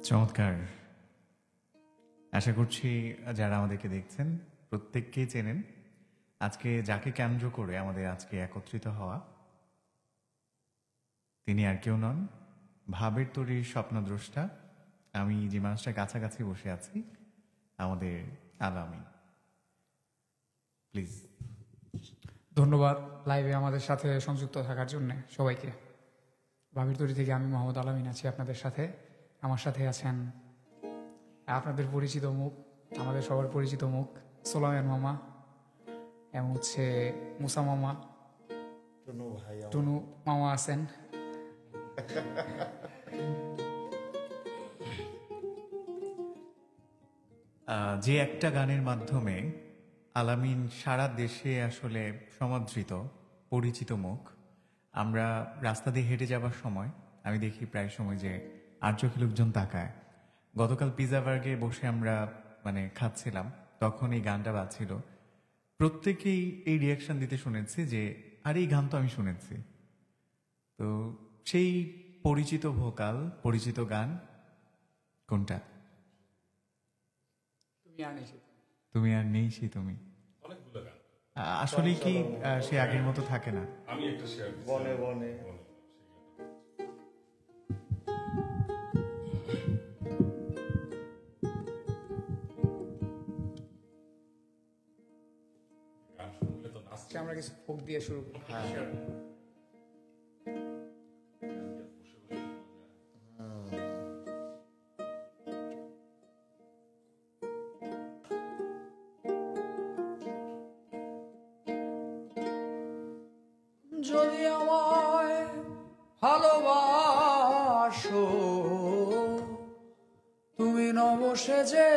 চমৎকার। আশা করছি যারা আমাদেরকে দেখছেন প্রত্যেককেই চেনেন। আজকে যাকে কেন্দ্র করে আমাদের আজকে একত্রিত হওয়া, তিনি আর কেউ নন, ভাবের তৈরির স্বপ্নদ্রষ্টা। আমি যে মানুষটার কাছাকাছি বসে আছি, আমাদের আলামিন। প্লিজ। ধন্যবাদ লাইভে আমাদের সাথে সংযুক্ত থাকার জন্য সবাইকে। ভাবির তৈরি থেকে আমি মোহাম্মদ আলামিন আছি আপনাদের সাথে। আমার সাথে আছেন আপনাদের পরিচিত মুখ, আমাদের সবার পরিচিত মুখ, সোলায়মান মামা এবং হচ্ছে মুসা মামা, টুনু মামা আছেন। যে একটা গানের মাধ্যমে আলামিন সারা দেশে আসলে সমাদৃত পরিচিত মুখ। আমরা রাস্তা দিয়ে হেঁটে যাবার সময় আমি দেখি প্রায় সময় যে আর চোখে লোকজন তাকায়। গতকাল পিজা বার্গে বসে আমরা খাচ্ছিলাম, তখন এই গানটা বাজছিল। প্রত্যেকেই এই রিয়াকশন দিতে শুনেছি যে আর এই গান তো আমি শুনেছি। তো সেই পরিচিত ভোকাল, পরিচিত গান কোনটা? তুমি আর নেই সে তুমি। আসলে কি সে আগের মতো থাকে না? আমি একটা শেয়ার বনে বনে গান শুনলে তো নাচতে আমরা কিছু ফোক দিয়ে শুরু করি। যদি আমায় ভালোবাসো, তুমি নবসেজে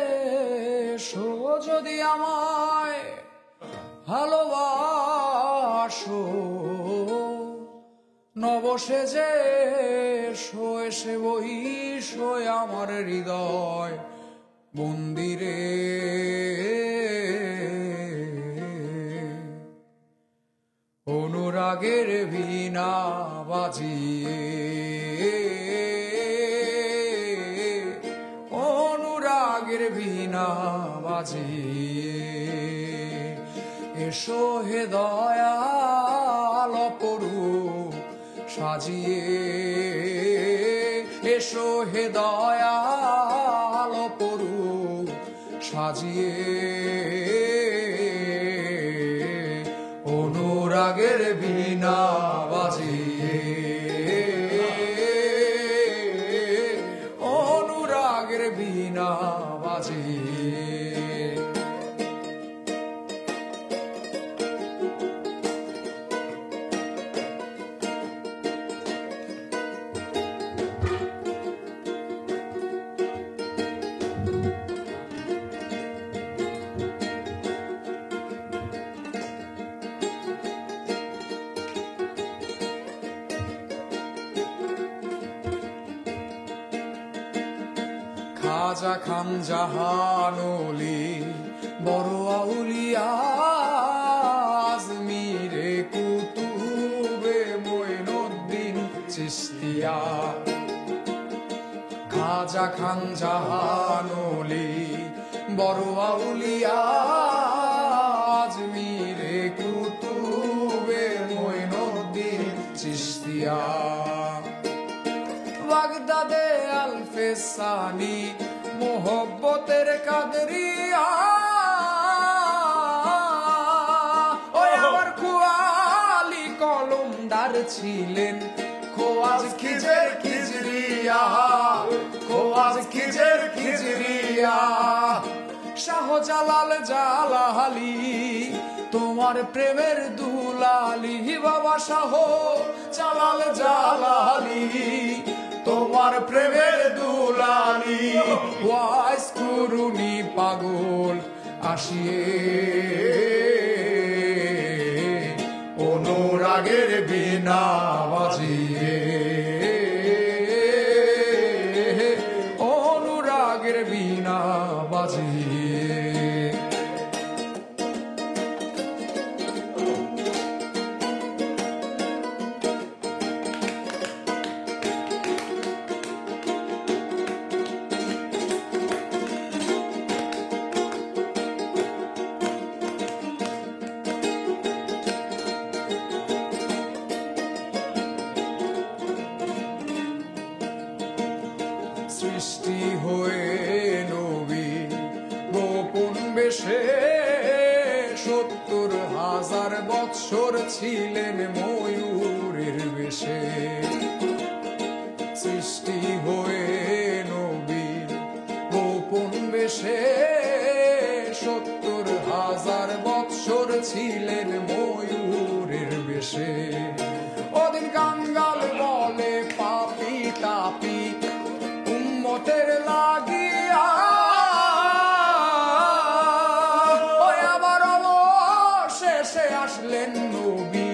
এসো। যদি আমায় ভালোবাসো, নবসেজে এসো। এসে বহিসো আমার হৃদয় মন্দিরে। অনুরাগের বীণা বাজিয়ে, অনুরাগের বীণা বাজিয়ে, এসো হে দয়াল অপরূপ সাজিয়ে। এসো হে দয়াল অপরূপ সাজিয়ে। অনুরাগের বীণা বাজিয়ে, অনুরাগের বীণা বাজিয়ে। খাজা খান জাহানলি বড় আউলিয়া, আজমিরে কুতুবে মঈনুদ্দিন চিশতিয়া। খাজা খান জাহানলি বড় আউলিয়া, আজমিরে কুতুবে মঈনুদ্দিন চিশতিয়া। বাগদাদে আলফেসানি মোহব্বতের কাদরিয়া। ওই আমার খুয়ালি কলমদার ছিলেন খোয়াজ খিজের খিজরিয়া। খোয়াজ খিজের খিজরিয়া। শাহজালাল জালালি তোমার প্রেমের দুলালি। বাবা শাহ জালাল জালালি তোমার প্রেমের দুলালি। ওয়াইস কুরুনি পাগল আসিয়ে, অনুরাগের বীণা বাজিয়ে, অনুরাগের বীণা বাজিয়ে। হাজার বৎসর ছিলেন ময়ূরের বেশে সৃষ্টি হয়ে নবী গোপন বেশে 70,000 বৎসর ছিলেন ময়ূরের বেশে ওদিন কাঙ্গাল বলে পাপি তাপি উম্মতের লাগিয়া ওই আবার অবশেষে আসলেন নবী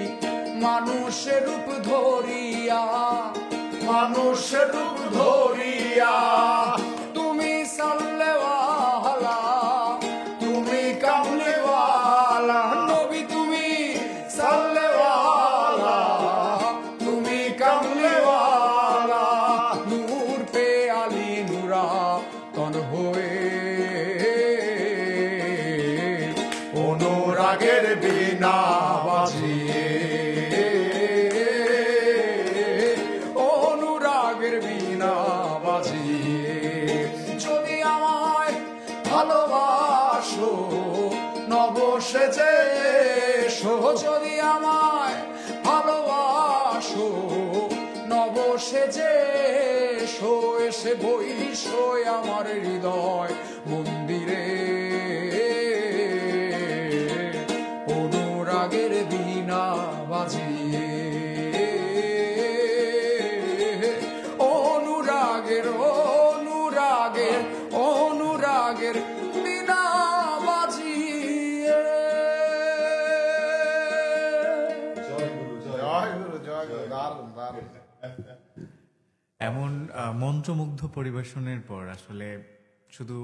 মানুষের রূপ ধরিয়া মানুষের রূপ ধরিয়া তুমি সাল্লেওয়ালা তুমি কামলেওয়ালা নবী তুমি সাল্লেওয়ালা তুমি কামলেওয়ালা নূর পে আলী নুরা তন হয়ে অনুরাগের বিনা বাজিয়ে অনুরাগের বিনা বাজিয়ে যদি আমায় ভালোবাসো নবসেজে এসো যদি আমায় ভালোবাসো নবসেজে এসো এসে বইসো আমার হৃদয় মন্দিরে অনুরাগের বিনা বাজিয়ে অনুরাগের অনুরাগের অনুরাগের বিনা বাজিয়ে এমন মন্ত্রমুগ্ধ পরিবেশনের পর আসলে শুধু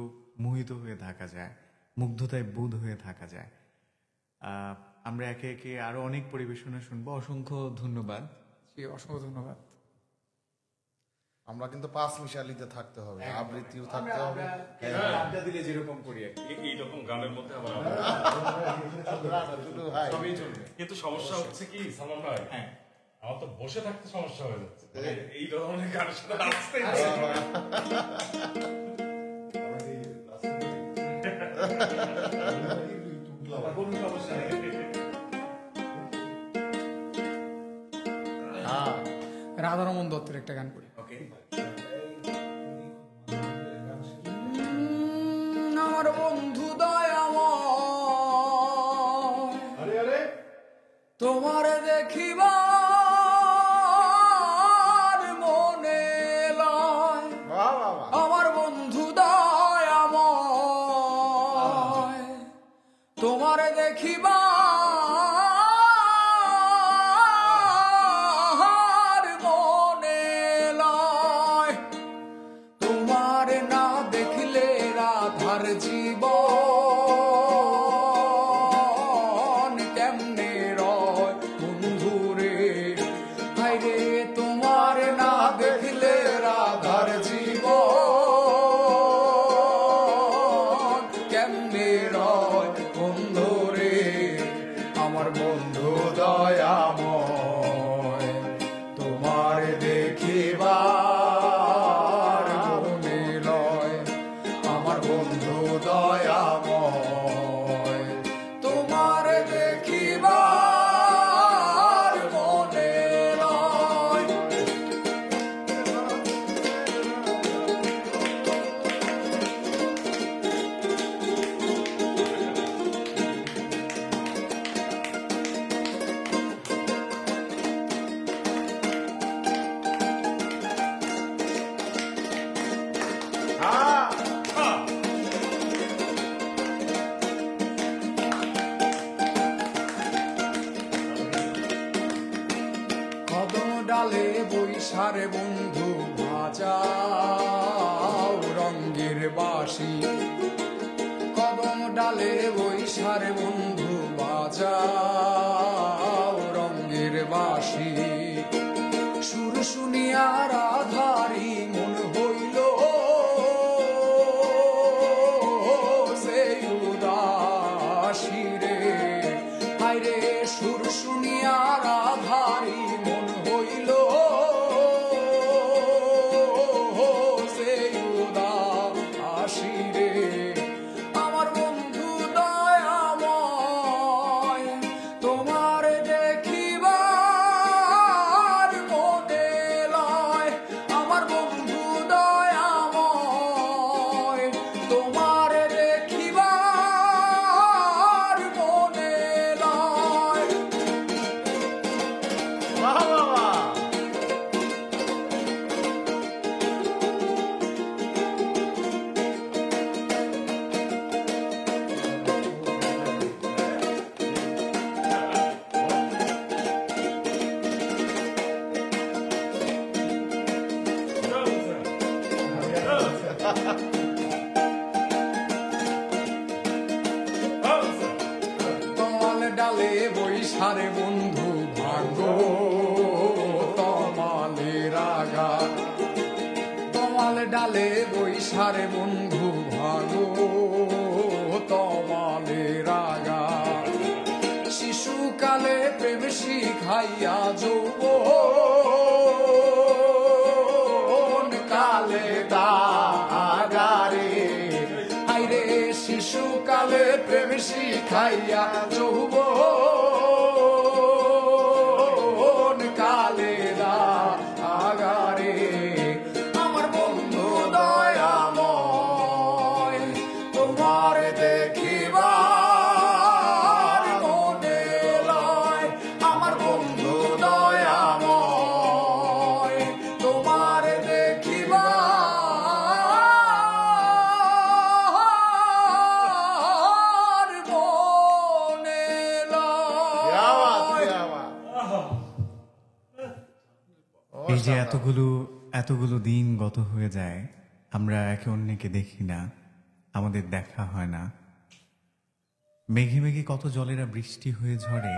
মোহিত হয়ে থাকা যায়, মুগ্ধতায় বুঁদ হয়ে থাকা যায়। আমরা একে একে আরো অনেক পরিবেশনা শুনবো। অসংখ্য ধন্যবাদ। জি, অসংখ্য ধন্যবাদ। আমরা কিন্তু পাঁচ মিশালিতে থাকতে হবে, আবৃত্তিও থাকতে হবে। আড্ডা দিলে যেরকম করি আর কি। এইরকম গানের মধ্যে আবার শুধু হাই। সবই চলবে। কিন্তু সমস্যা হচ্ছে কি সালমান ভাই, হ্যাঁ, আমার তো বসে থাকতে সমস্যা হয়ে যাচ্ছে, মানে এই ধরনের গানের সাথে নাচতে ইচ্ছে করে। কোনো সমস্যা নেই। রাধারমন দত্তের একটা গান করি। ওকে, আমার বন্ধু দয়াময় তোমার দেখিবার মনে লয় বাহ বাহ বাহ। আমার বন্ধু দয়াময় তোমার দেখিবার মনে লয় তোমার না দেখলে রাধার জীবন কেমনে রয় বন্ধুরে হায়রে তোমার না দেখলে রাধার জীবন কেমনে রয় বন্ধুরে আমার বন্ধু দয়াময় তোমার দেখিবার মনে লয় আমার বন্ধু দয়াময় তোমার দেখিবার মনে লয় কদম ডালে বৈশারে বন্ধু বাজাও রঙ্গের বাঁশি কদম ডালে বৈশারে বন্ধু বাজাও রঙ্গের বাঁশি সুর শুনিয়া রাধারি মন হইল যে উদাসী রে হায়রে সুর শুনিয়া রাধারি মন হইল যে উদাসী রে আমার বন্ধু দয়াময় সারে বন্ধু ভাগো তমালের আগা তমাল ডালে বৈশারে বন্ধু ভাগো তমালের আগা শিশুকালে প্রেম শিখাইয়া যৌবন কালে দাগারে হাইরে শিশুকালে প্রেম শিখাইয়া যৌবন কালে দাগারে আমার বন্ধু দয়াময় তোমার দেখিবার মনে লয় আমার বন্ধু দয়াময় তোমার দেখিবার মনে क्या बात, লয় क्या बात। এই যে এতগুলো এতগুলো দিন গত হয়ে যায়, আমরা একে অন্যকে দেখি না, আমাদের দেখা হয় না। মেঘে মেঘে কত জলেরা বৃষ্টি হয়ে ঝরে,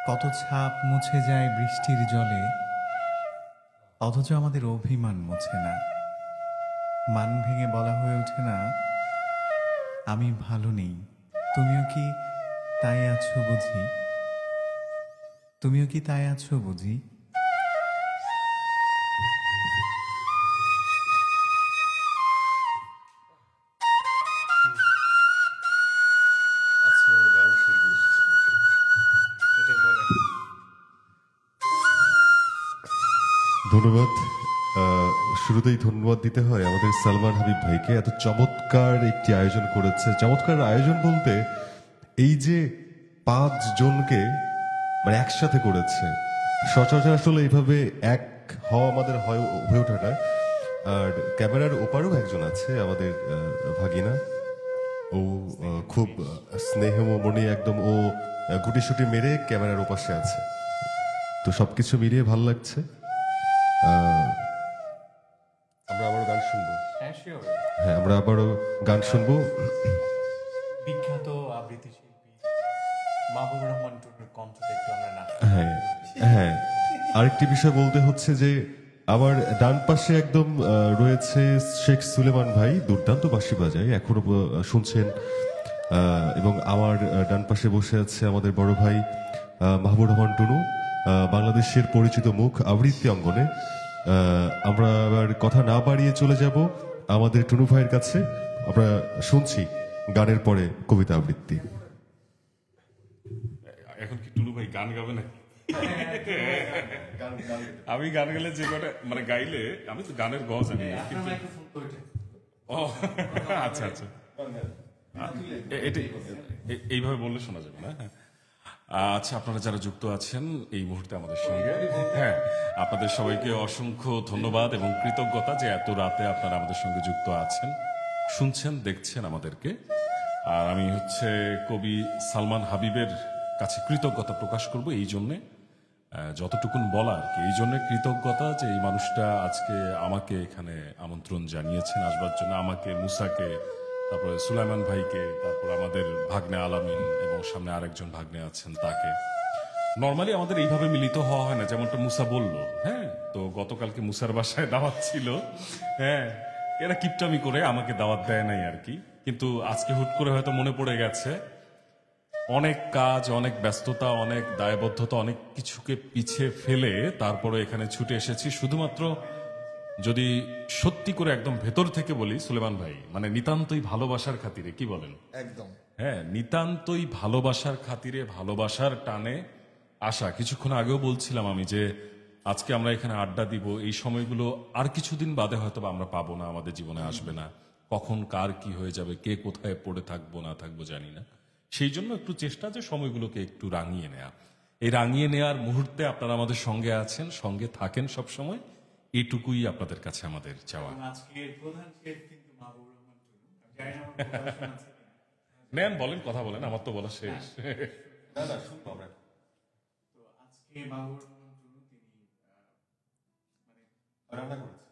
কত ছাপ মুছে যায় বৃষ্টির জলে, অথচ আমাদের অভিমান মুছে না। মান ভেঙে বলা হয়ে ওঠে না, আমি ভালো নেই, তুমিও কি তাই আছো বুঝি? তুমিও কি তাই আছো বুঝি? আজকে আমরা গান শুনতে এসেছি। ধন্যবাদ। শুরুতেই ধন্যবাদ দিতে হয় আমাদের সালমান হাবিব ভাইকে, এত চমৎকার একটি আয়োজন করেছে। চমৎকার আয়োজন বলতে এই যে 5 জনকে মানে একসাথে করেছে, সচরাচর আসলে এইভাবে এক হওয়া আমাদের হয়ে ওঠে না। আর ক্যামেরার ওপারেও একজন আছে আমাদের ভাগিনা, ও খুব স্নেহমণি একদম, ও গুটিসুটি মেরে ক্যামেরার ওপাশে আছে। তো সবকিছু মিলিয়ে ভালো লাগছে। আমরা আবারও গান শুনবো। হ্যাঁ, আমরা আবারও গান শুনবো। বিখ্যাত আবৃত্তি শিল্পী মাহবুবুর রহমান টুটুর কণ্ঠে একটু আমরা নাচ। হ্যাঁ হ্যাঁ, আরেকটি বিষয় বলতে হচ্ছে যে আমার ডান পাশে একদম রয়েছে শেখ সুলেমান ভাই, দুর্দান্ত বাঁশি বাজায়, এখনো শুনছেন। এবং আমার ডান পাশে বসে আছে আমাদের বড় ভাই মাহবুবুর রহমান টুনু, বাংলাদেশের পরিচিত মুখ আবৃত্তি অঙ্গনে। আমরা আবার কথা না বাড়িয়ে চলে যাব আমাদের টুনু ভাইয়ের কাছে। আমরা শুনছি গানের পরে কবিতা আবৃত্তি। এখন কি টুলু ভাই গান গাবে না? আমি গান গেলে যে কটা মানে গাইলে, আমি তো গানের গজ জানি না, কিন্তু ও আচ্ছা আচ্ছা, এটা এইভাবে বললে শোনা যাবে না। আচ্ছা, আপনারা যারা যুক্ত আছেন এই মুহূর্তে আমাদের সঙ্গে, হ্যাঁ, আপনাদের সবাইকে অসংখ্য ধন্যবাদ এবং কৃতজ্ঞতা যে এত রাতে আপনারা আমাদের সঙ্গে যুক্ত আছেন, শুনছেন, দেখছেন আমাদেরকে। আর আমি হচ্ছে কবি সালমান হাবিবের কাছে কৃতজ্ঞতা প্রকাশ করব এই জন্যে, যতটুকুন বলা আর কি, এই জন্য কৃতজ্ঞতা যে এই মানুষটা আজকে আমাকে এখানে আমন্ত্রণ জানিয়েছেন আসবার জন্য, আমাকে, মুসাকে, তারপরে সুলাইমান ভাইকে, তারপর আমাদের ভাগ্নে আলামিন এবং সামনে আরেকজন ভাগ্নে আছেন তাকে। নর্মালি আমাদের এইভাবে মিলিত হওয়া হয় না, যেমনটা মুসা বললো। হ্যাঁ, তো গতকালকে মুসার বাসায় দাওয়াত ছিল, হ্যাঁ, এরা কিপটামি করে আমাকে দাওয়াত দেয় নাই আর কি, কিন্তু আজকে হুট করে হয়তো মনে পড়ে গেছে। অনেক কাজ, অনেক ব্যস্ততা, অনেক দায়বদ্ধতা, অনেক কিছুকে পিছিয়ে ফেলে তারপরে এখানে ছুটে এসেছি শুধুমাত্র, যদি সত্যি করে একদম ভেতর থেকে বলি সুলেমান ভাই, মানে নিতান্তই ভালোবাসার খাতিরে, কি বলেন? একদম হ্যাঁ, নিতান্তই ভালোবাসার খাতিরে, ভালোবাসার টানে আসা। কিছুক্ষণ আগেও বলছিলাম আমি যে আজকে আমরা এখানে আড্ডা দিব, এই সময়গুলো আর কিছুদিন বাদে হয়তো আমরা পাবো না, আমাদের জীবনে আসবে না। কখন কার কি হয়ে যাবে, কে কোথায় পড়ে থাকবো না থাকবো জানি না। সেই জন্য একটু চেষ্টা যে সময়গুলোকে একটু রাঙিয়ে নেয়া। এই রাঙিয়ে নেয়ার মুহূর্তে আপনারা আমাদের সঙ্গে আছেন, সঙ্গে থাকেন সব সময়, এইটুকুই আপনাদের কাছে আমাদের চাওয়া। আজকের প্রধান শেফ কিন্তু মাহবুবুর রহমান টুটু। আমি জানি না আমার কথা শোনা আছে কিনা। নেন, বলেন, কথা বলেন, আমার তো বলা শেষ। তো আজকে মাহবুবুর রহমান টুটু তিনি রান্না করেছে।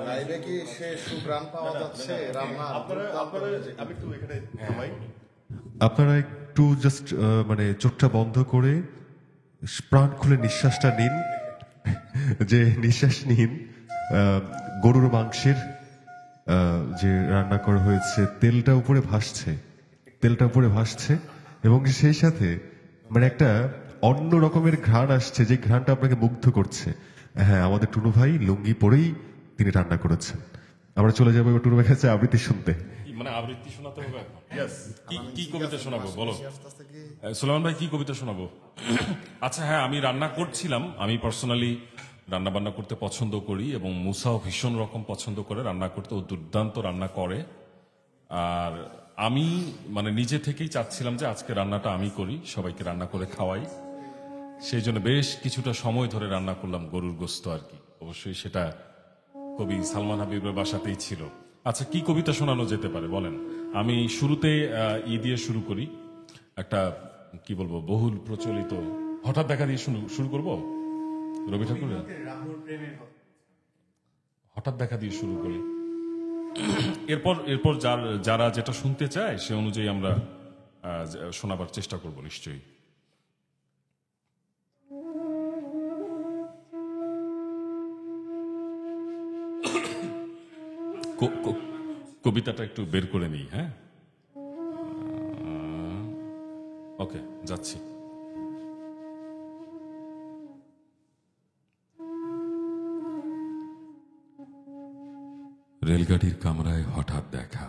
লাইভে কি সে সুগ্রাম পাওয়া যাচ্ছে রান্নার? আমি একটু এখানে থামাই। আপনারা একটু জাস্ট মানে চোখটা বন্ধ করে প্রাণ খুলে নিঃশ্বাসটা নিন। যে নিঃশ্বাস নিন, গরুর মাংসের যে রান্না করা হয়েছে তেলটা উপরে ভাসছে এবং সেই সাথে মানে একটা অন্য রকমের ঘ্রাণ আসছে, যে ঘ্রাণটা আপনাকে মুগ্ধ করছে। হ্যাঁ, আমাদের টুনু ভাই লুঙ্গি পরেই তিনি রান্না করেছেন। আমরা চলে যাবো এবার টুনু ভাই কাছে আবৃত্তি শুনতে। মানে আবৃত্তি শোনাতে হবে এখন? কি কবিতা শোনাবো বলো? সুলেমান ভাই কি কবিতা শোনাবো? আচ্ছা হ্যাঁ, আমি রান্না করছিলাম। আমি পার্সোনালি রান্না বান্না করতে পছন্দ করি এবং মুসাও ভীষণ রকম পছন্দ করে রান্না করতে, ও দুর্দান্ত রান্না করে। আর আমি মানে নিজে থেকেই চাচ্ছিলাম যে আজকে রান্নাটা আমি করি, সবাইকে রান্না করে খাওয়াই। সেই জন্য বেশ কিছুটা সময় ধরে রান্না করলাম গরুর গোস্ত আর কি। অবশ্যই সেটা কবি সালমান হাবিবের বাসাতেই ছিল। আচ্ছা, কি কবিতা শোনানো যেতে পারে বলেন? আমি শুরুতে দিয়ে শুরু করি। একটা কি বলবো, বহুল প্রচলিত হঠাৎ দেখা দিয়ে শুরু করব। রবি ঠাকুরের হঠাৎ দেখা দিয়ে শুরু করি। এরপর যারা যেটা শুনতে চায় সে অনুযায়ী আমরা শোনাবার চেষ্টা করব নিশ্চয়ই। কবিতাটা একটু বের করে নিই। হ্যাঁ, ওকে, যাচ্ছি। রেলগাড়ির কামরায় হঠাৎ দেখা,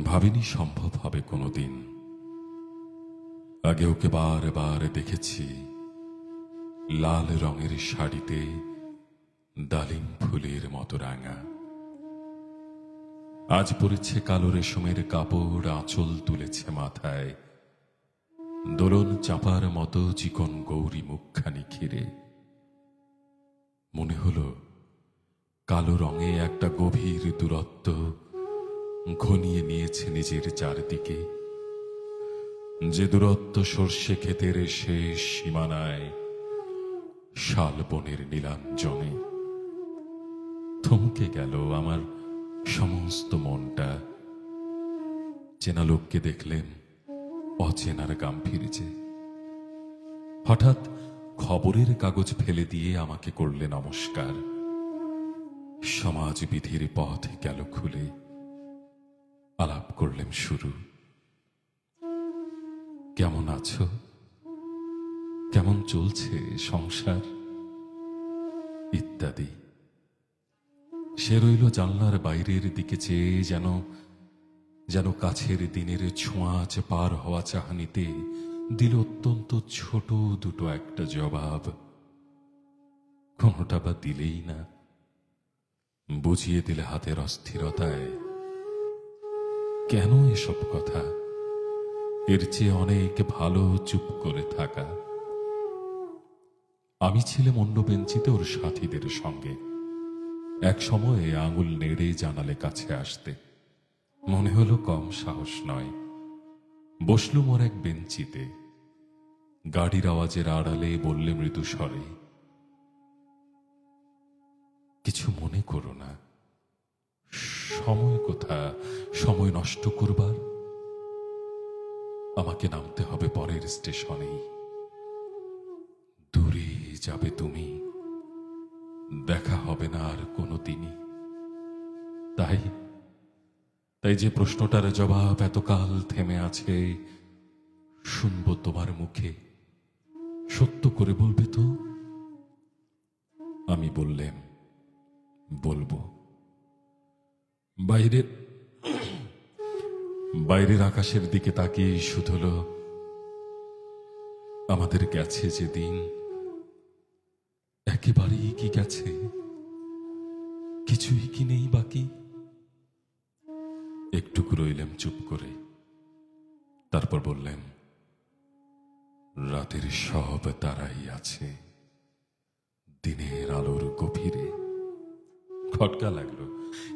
ভাবিনি সম্ভব হবে কোনোদিন। আগে ওকে বারে দেখেছি লাল রঙের শাড়িতে ডালিম ফুলের মতো রাঙা। আজ পরেছে কালো রেশমের কাপড়, আঁচল তুলেছে মাথায়, দোলন চাপার মতো চিকন গৌরী মুখখানি ঘিরে। মনে হলো কালো রঙে একটা গভীর দূরত্ব ঘনিয়ে নিয়েছে নিজের চারদিকে, যে দূরত্ব সর্ষে ক্ষেতের শেষ সীমানায় শালবনের নীলাঞ্জনে। থমকে গেল আমার সমস্ত মনটা। চেনা লোককে দেখলেন অচেনার গাম্ভীর্যে। হঠাৎ খবরের কাগজ ফেলে দিয়ে আমাকে করলে নমস্কার। সমাজবিধির পথ গেল খুলে, আলাপ করলেন শুরু। কেমন আছো, কেমন চলছে সংসার ইত্যাদি। সে রইল জানলার বাইরের দিকে চেয়ে, যেন কাছের দিনের ছোঁয়াচ পার হওয়া চাহানিতে দিল অত্যন্ত ছোট দুটো একটা জবাব। কোনোটা বা দিলেই না, বুঝিয়ে দিলে হাতের অস্থিরতায়। কেন এসব কথা? এর চেয়ে অনেক ভালো চুপ করে থাকা। আমি ছিলাম অন্য বেঞ্চিতে ওর সাথীদের সঙ্গে। এক সময়ে আঙুল নেড়ে জানালে কাছে আসতে, মনে হলো কম সাহস নয়। বসলুম ওর এক বেঞ্চিতে। গাড়ির আওয়াজের আড়ালে বললে মৃদু স্বরে, কিছু মনে করো না। সময় কোথা সময় নষ্ট করবার? আমাকে নামতে হবে পরের স্টেশনেই। দূরে যাবে তুমি, দেখা হবে না আর কোনোদিনই। তাই যে প্রশ্নটার জবাব এতকাল থেমে আছে, শুনবো তোমার মুখে। সত্য করে বলবে তো? আমি বললেম, বলবো। বাইরের আকাশের দিকে তাকিয়ে শুধল, আমাদের গেছে যে দিন একেবারেই কি গেছে, কিছুই কি নেই বাকি। একটুকু রইলাম চুপ করে, তারপর বললেন, রাতের সব তারাই আছে দিনের আলোর গভীরে। খটকা লাগলো,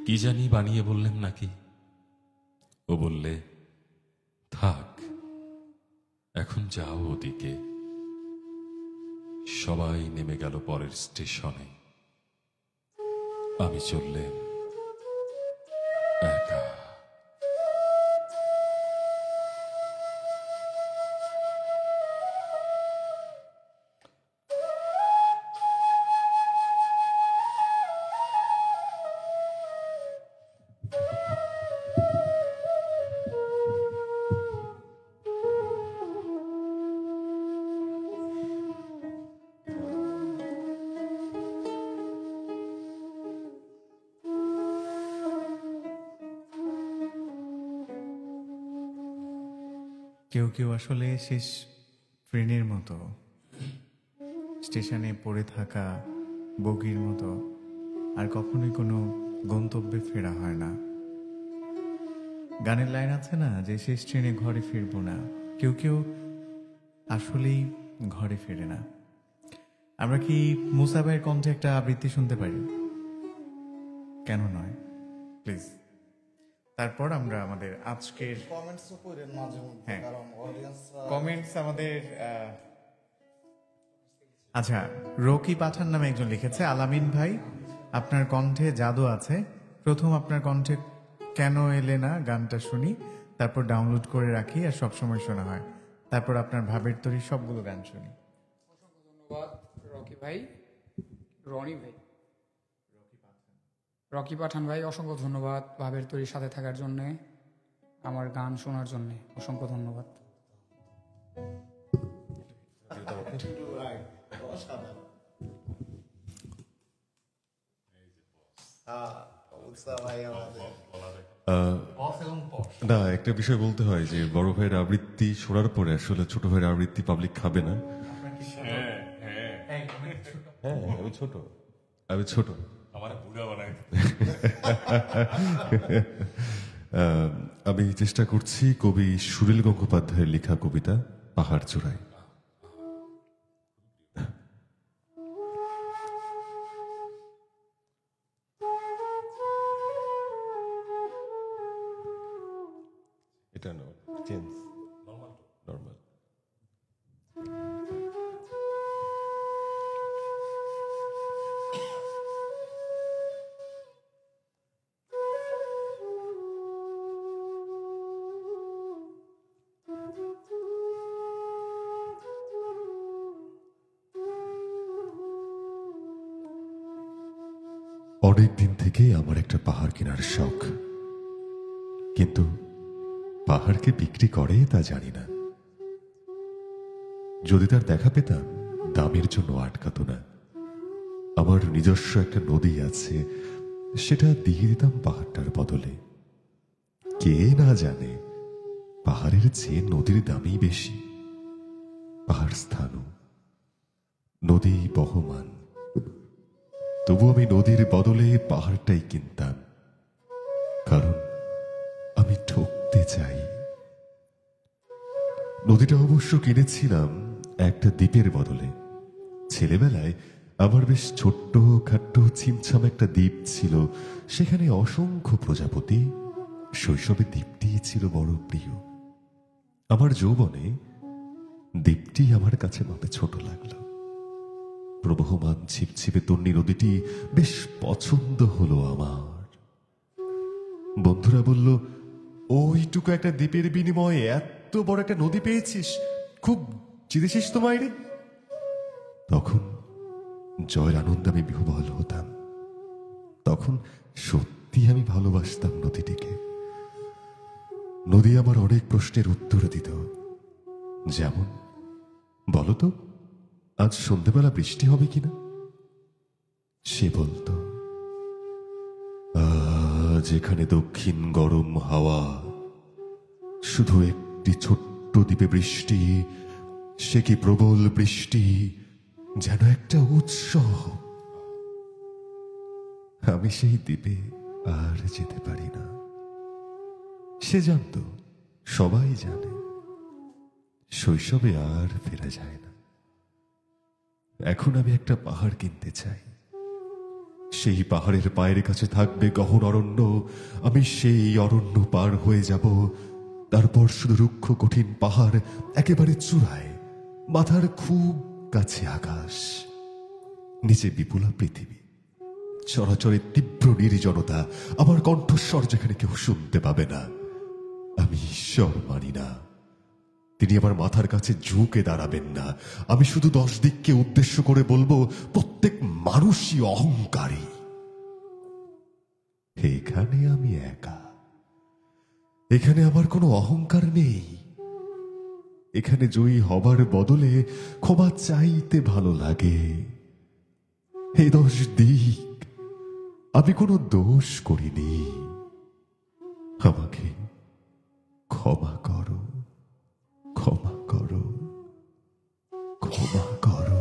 কি জানি বানিয়ে বললেন নাকি। ও বললে, থাক এখন যাও ওদিকে। সবাই নেমে গেল পরের স্টেশনে, আমি চললেন একা। কেউ কেউ আসলে শেষ ট্রেনের মতো স্টেশনে পড়ে থাকা বগির মতো আর কখনোই কোনো গন্তব্যে ফেরা হয় না। গানের লাইন আছে না যে শেষ ট্রেনে ঘরে ফিরবো না, কেউ কেউ আসলেই ঘরে ফেরে না। আমরা কি মুসা ভাইয়ের কণ্ঠে একটা আবৃত্তি শুনতে পারি? কেন নয়, প্লিজ। তারপর আমরা আমাদের আজকের কমেন্টসও করেন মাঝে মধ্যে, হ্যাঁ। কারণ অডিয়েন্সরা কমেন্টস আমাদের আচ্ছা, রকি পাঠান নামে একজন লিখেছে, আলামিন ভাই আপনার কণ্ঠে জাদু আছে। প্রথম আপনার কণ্ঠে কেন এলে না গানটা শুনি, তারপর ডাউনলোড করে রাখি আর সবসময় শোনা হয়, তারপর আপনার ভাবের তৈরি সবগুলো গান শুনি। ধন্যবাদ রকি ভাই, রনি ভাই, রকি পাঠান ভাই, অসংখ্য ধন্যবাদ ভাবের তৈরির সাথে থাকার জন্যে, আমার গান শোনার জন্যে অসংখ্য ধন্যবাদ। ভাই আমাদের না, একটা বিষয় বলতে হয় যে বড় ভাইয়ের আবৃত্তি শোনার পরে আসলে ছোট ভাইয়ের আবৃত্তি পাবলিক খাবে না। হ্যাঁ, আমি ছোট আমার বুড়া বানায়। আমি চেষ্টা করছি কবি সুনীল গঙ্গোপাধ্যায়ের লেখা কবিতা পাহাড় চূড়ায়। এটা চেঞ্জ নর্মাল। অনেক দিন থেকেই আমার একটা পাহাড় কেনার শখ, কিন্তু পাহাড়কে বিক্রি করে তা জানি না। যদি তার দেখা পেতাম দামের জন্য আটকাতো না। আমার নিজস্ব একটা নদী আছে, সেটা দিয়ে দিতাম পাহাড়টার বদলে। কে না জানে পাহাড়ের চেয়ে নদীর দামই বেশি। পাহাড় স্থান, নদী বহমান, তবু আমি নদীর বদলে পাহাড়টাই কিনতাম, কারণ আমি ঠকতে চাই। নদীটা অবশ্য কিনেছিলাম একটা দ্বীপের বদলে। ছেলেবেলায় আমার বেশ ছোট্ট খাট্ট ছিমছাম একটা দ্বীপ ছিল, সেখানে অসংখ্য প্রজাপতি। শৈশবে দ্বীপটি ছিল বড় প্রিয়। আমার যৌবনে দ্বীপটি আমার কাছে মাপে ছোট লাগলো। প্রবহমান ছিপছিপে তন্নি নদীটি বেশ পছন্দ হলো আমার। বন্ধুরা বলল, ওইটুকু একটা দ্বীপের বিনিময়ে এত বড় একটা নদী পেয়েছিস, খুব জিতেছিস তো মাইরে। তখন জয়ের আনন্দে আমি বিহ্বল হতাম। তখন সত্যি আমি ভালোবাসতাম নদীটিকে। নদী আমার অনেক প্রশ্নের উত্তর দিত, যেমন, বলতো আজ সন্ধ্যেবেলা বৃষ্টি হবে কিনা। সে বলতো, আজ এখানে দক্ষিণ গরম হাওয়া, শুধু একটি ছোট্ট দ্বীপে বৃষ্টি, সে কি প্রবল বৃষ্টি, যেন একটা উৎসব। আমি সেই দ্বীপে আর যেতে পারি না। সে জানতো, সবাই জানে, শৈশবে আর ফেরা যায় না। এখন আমি একটা পাহাড় কিনতে চাই। সেই পাহাড়ের পায়ের কাছে থাকবে গহন অরণ্য। আমি সেই অরণ্য পার হয়ে যাব, তারপর শুধু রুক্ষ কঠিন পাহাড় একেবারে চূড়ায়, মাথার খুব কাছে আকাশ, নিচে বিপুলা পৃথিবী, চরাচরে তীব্র নির্জনতা, আমার কণ্ঠস্বর যেখানে কেউ শুনতে পাবে না। আমি ঈশ্বর মানি না, তিনি আমার মাথার কাছে ঝুঁকে দাঁড়াবেন না। আমি শুধু 10 দিককে উদ্দেশ্য করে বলবো, প্রত্যেক মানুষই অহংকারী। এখানে আমি একা, এখানে আমার কোনো অহংকার নেই। এখানে জয়ী হবার বদলে ক্ষমা চাইতে ভালো লাগে। এই 10 দিক আমি কোনো দোষ করিনি, আমাকে ক্ষমা করো, ক্ষমা করো, ক্ষমা করো।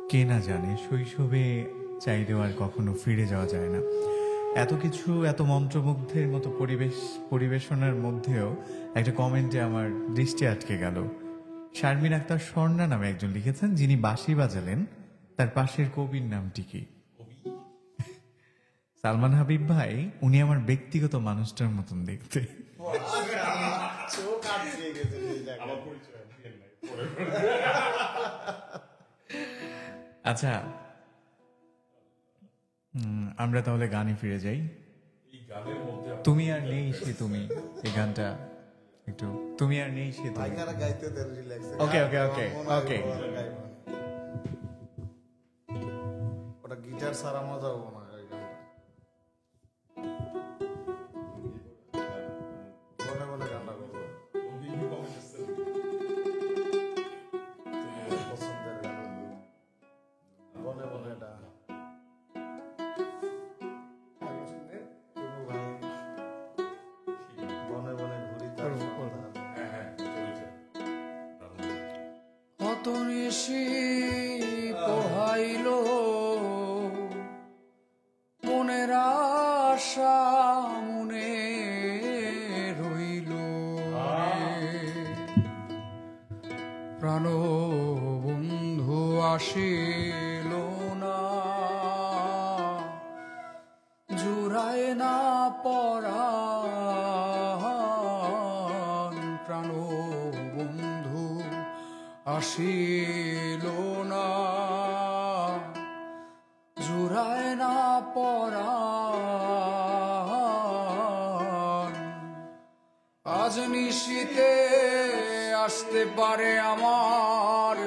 কে না জানে শৈশবে চাইলেও আর কখনো ফিরে যাওয়া যায় না। এত কিছু, এত মন্ত্রমুগ্ধের মতো পরিবেশনার মধ্যেও একটা কমেন্টে আমার দৃষ্টি আটকে গেল। শারমিন আক্তার স্বর্ণা নামে একজন লিখেছেন, যিনি বাঁশি বাজালেন তার পাশের কবির নামটি কি? সালমান হাবিব ভাই, উনি আমার ব্যক্তিগত মানুষটার মতন দেখতে। চোখ আটকে গেছে সেই জায়গায়। আচ্ছা, আমরা তাহলে গানে ফিরে যাই। তুমি আর নেই সে তুমি, এই গানটা একটু, তুমি আর নেই সে তুমি। ভাইকারা গাইতে দেন, রিল্যাক্স। ওকে ওকে ওকে ওকে। ওটা গিটার ছাড়া মজা হবো না এই গানটা। মনে মনে গানটা করবো। পছন্দের গান। বলে বলে এটা। টুকু ভাই, বনে বনে ঘুরি তার সন্ধান। কত নিশি পোহাইল মনের আশা মনে রইল প্রাণ বন্ধু আসিল না, জুড়ায় না পরাণ প্রাণ বন্ধু আসিল না, জুড়ায় না পরাণ। আজ নিশীতে আসতে পারে আমার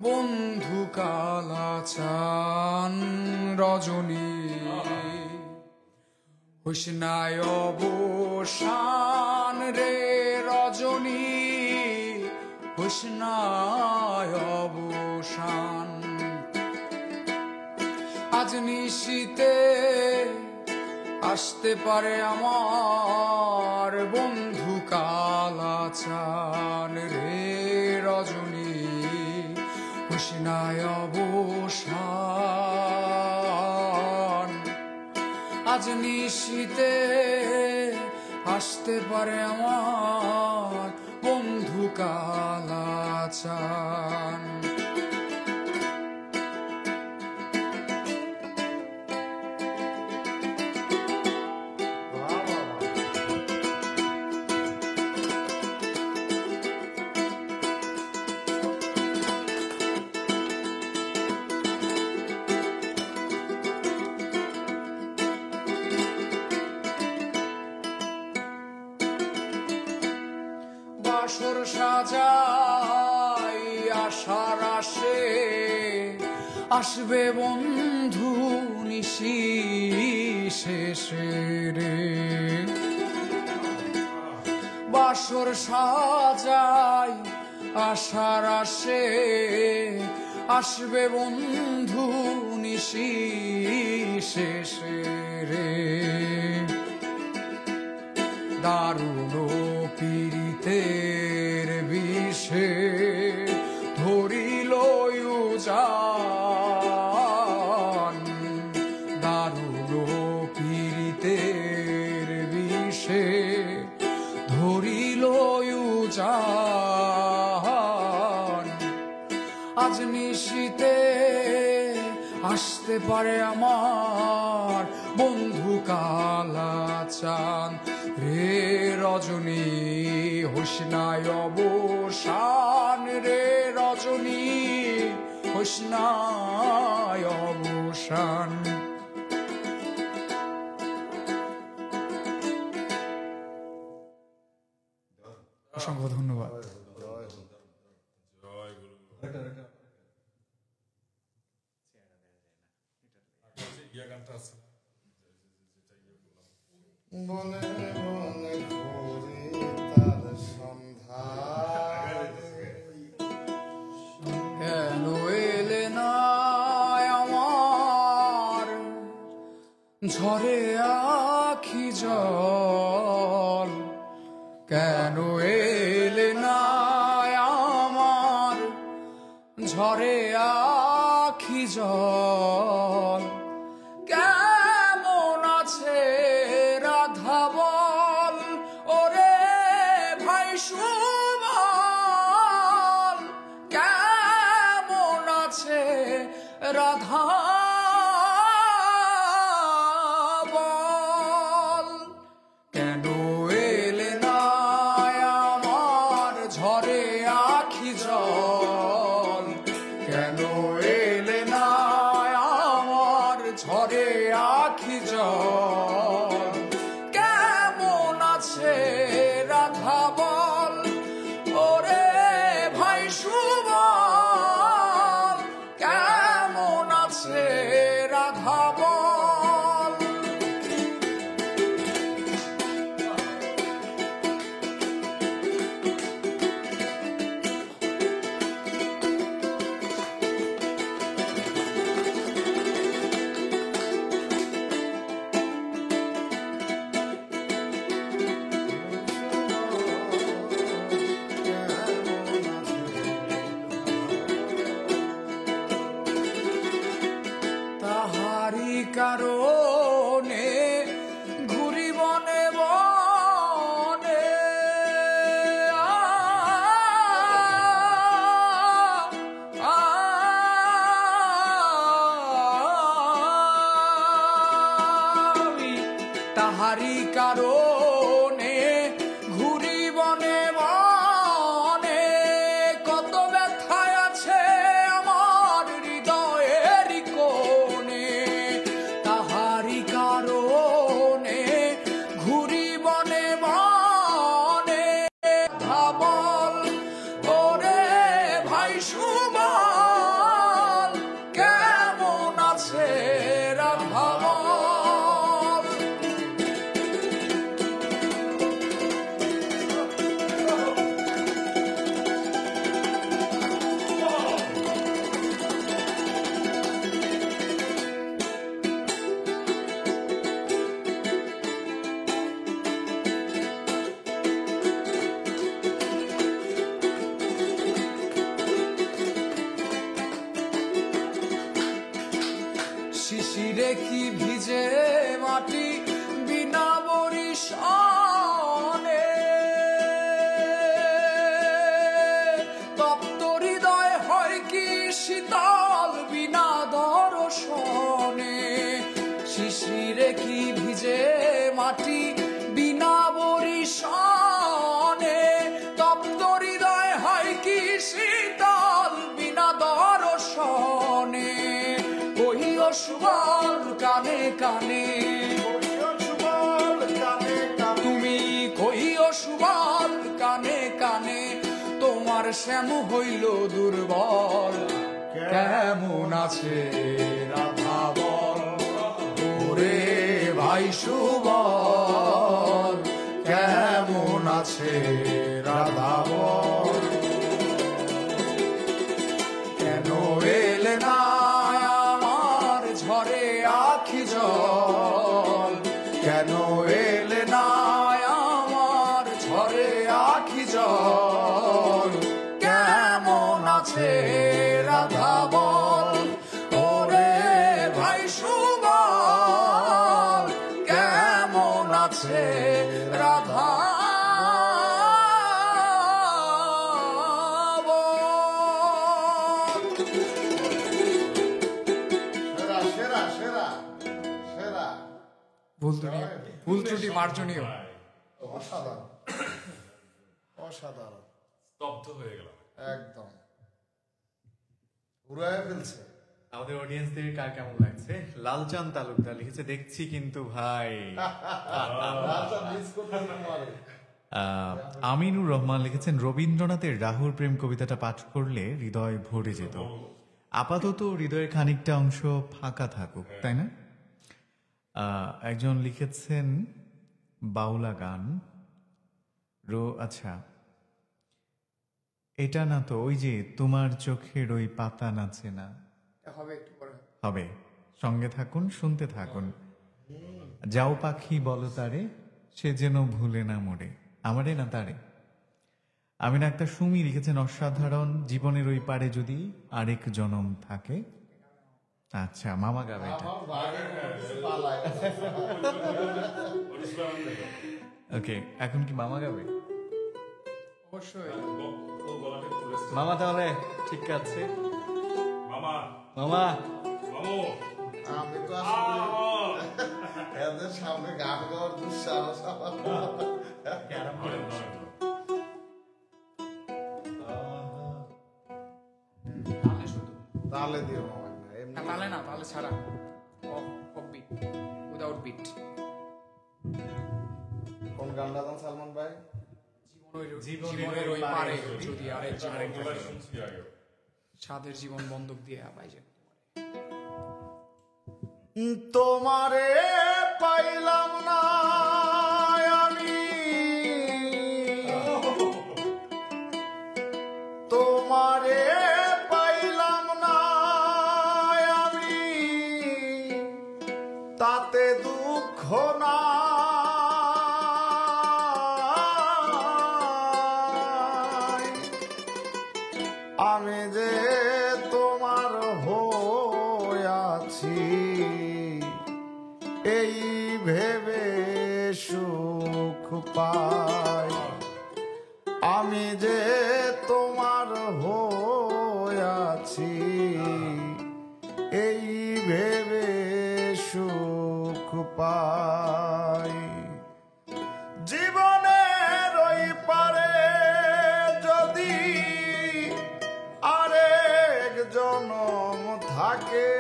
বন্ধু কালাচান রজনী, হুসনায় অবসান রে রজনী, হুসনায় অবসান। আজ নিশীতে আসতে পারে আমার বন্ধু কালাচান রে রজনী, হুসনায় অবসান। আজ নিশীতে আসতে পারে আমার বন্ধু কালাচান। বাসর সাজাই আশার আসে, আসবে বন্ধু নিশি শেষে রে। বাসর সাজাই আশার আসে, আসবে বন্ধু নিশি শেষে রে। দারুণ পীড়িতের বিষে ধরিল জান, দারুণ পীড়িতের বিষে ধরিল জান। আজ নিশীতে আসতে পারে আমার বন্ধু কালাচান রে রজনী হোসনায় অবসান রে রজনী হোসনায় অবসান। অসংখ্য ধন্যবাদ। বনে বনে ঘুরি তার সন্ধান, কেন এলে না আমার ঝরে আখি জল, কেন এলে না আমার ঝরে আখি জল, কেমন আছে রাধা বল ওরে ভাই সুবল, কেমন আছে রাধা বল, কেন এলে না আমার ঝরে আখি জল, কেন এলে না আমার ঝরে আখি জল, কেমন আছে রাধা বল ওরে ভাই সুবল, কেমন আছে রাধা বল। তাহারি কারণে ঘুরি বনে বনে, আমি তাহারি কারণে ঘুরি বনে বনে, কত ব্যথায় আছে আমার হৃদয়ের কোণে, তাহারি কারণে ঘুরি বনে বনে, ভাবল ওরে ভাই সুবল, কেমন আছে রাধা বল। শিশিরে কি ভিজে মাটি বিনা বরিশানে, তপ্ত হৃদয় হয় কি শীতল বিনা দর্শনে, শিশিরে কি ভিজে মাটি বিনা বরিশানে, তপ্ত হৃদয় হয় কি শীতল বিনা দর্শনে, কহিও সুবল কানে কানে, তুমি কহিও সুবল কানে কানে, তোমার শ্যাম হইল দুর্বল, কেমন আছে রাধা বল ওরে ভাই সুবল, কেমন আছে রাধা বল, কেন এলে না আমার ঝরে আখি জল, কেন এলে না আমার ঝরে আখি জল, কেমন আছে রাধা বল ওরে ভাই সুবল, কেমন আছে রাধা বল। ভুল ত্রুটি মার্জনীয়। অসাধারণ, অসাধারণ, স্তব্ধ হয়ে গেলাম। একদম উড়ায় ফেলছে। আমাদের অডিয়েন্সদের কার কেমন লাগছে? লালচাঁদ তালুকদার লিখেছে দেখছি কিন্তু ভাই। মিস করতে পারে। আমিনুর রহমান লিখেছেন রবীন্দ্রনাথের রাহুর প্রেম কবিতাটা পাঠ করলে হৃদয় ভরে যেত। আপাতত হৃদয়ের খানিকটা অংশ ফাঁকা থাকুক, তাই না? একজন লিখেছেন বাউলা গান আচ্ছা এটা না তো, ওই যে তোমার চোখের ওই পাতা নাচে না, হবে একটু পরে। হবে। সঙ্গে থাকুন, শুনতে থাকুন। যাও পাখি বলো তারে, সে যেন ভুলে না মরে, আমারে না তারে। আমিনা আক্তার সুমি লিখেছেন অসাধারণ, জীবনের ওই পারে যদি আরেক জনম থাকে। আচ্ছা, মামা গাবে এটা। ওকে, এখন কি মামা গাবে? অবশ্যই। মামা তাহলে ঠিক আছে। মামা মামা মামু আমি তো আসলে এদের সামনে গান গাওয়ার দুঃসাহস আমার। তাহলে শুধু তাহলে দিও মামা, না, এমনি তাহলে না, তাহলে ছাড়া অফ বিট, উইদাউট বিট। কোন গানটা গান সালমান ভাই? জীবনের ওই পারে যদি আরেক জীবন থাকে, শুনছি আগে। সাদের জীবন বন্ধক দিয়ে পাই যে তোমারে পাইলাম না আমি, তোমারে পাইলাম না আমি, তাতে দুঃখ না, আমি যে তোমার হইয়াছি এই ভেবে সুখ পাই, আমি যে তোমার হইয়াছি এই ভেবে সুখ পাই। জীবনের ওই পারে যদি আরেক জনম থাকে,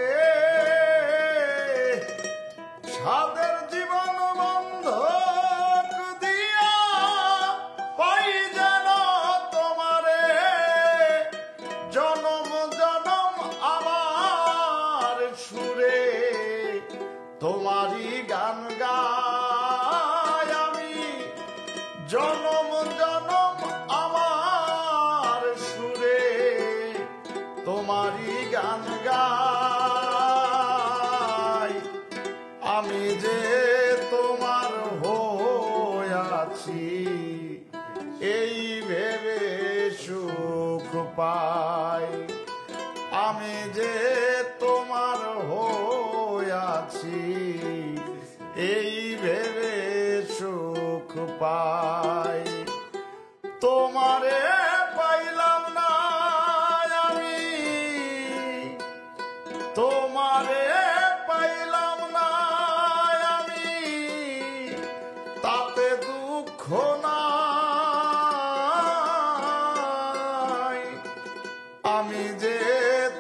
সাদের জীবন বন্ধক দিয়া পাই যেন তোমারে, জনম জনম আমার সুরে তোমারই গান গাই আমি, জনম জনম আমার সুরে তোমারই গান গাই, আমি যে তোমার হইয়াছি এই ভেবে সুখ পাই, আমি যে তোমার হইয়াছি এই ভেবে সুখ পাই। তোমারে পাইলাম না আমি, তোমারে পাইলাম না আমি, তাতে দুঃখ নাই, আমি যে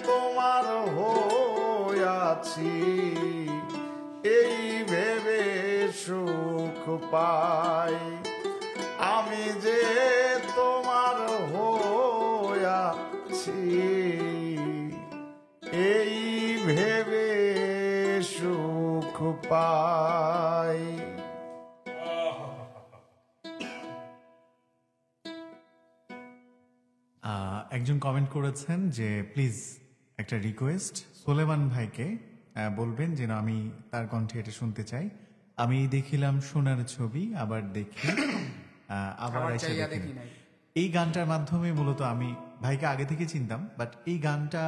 তোমার হইয়াছি এই ভেবে সুখ পাই, আমি যে তোমার হইয়াছি এই ভেবে সুখ পাই। একজন কমেন্ট করেছেন যে প্লিজ একটা রিকোয়েস্ট, সোলেমান ভাইকে বলবেন যেন আমি তার কণ্ঠে এটা শুনতে চাই। আমি দেখিলাম সোনার ছবি, আবার দেখি আবার আবার এসে চাইয়া দেখি দেখি না। নাই। এই গানটার মাধ্যমে মূলত আমি ভাইকে আগে থেকে চিনতাম, বাট এই গানটা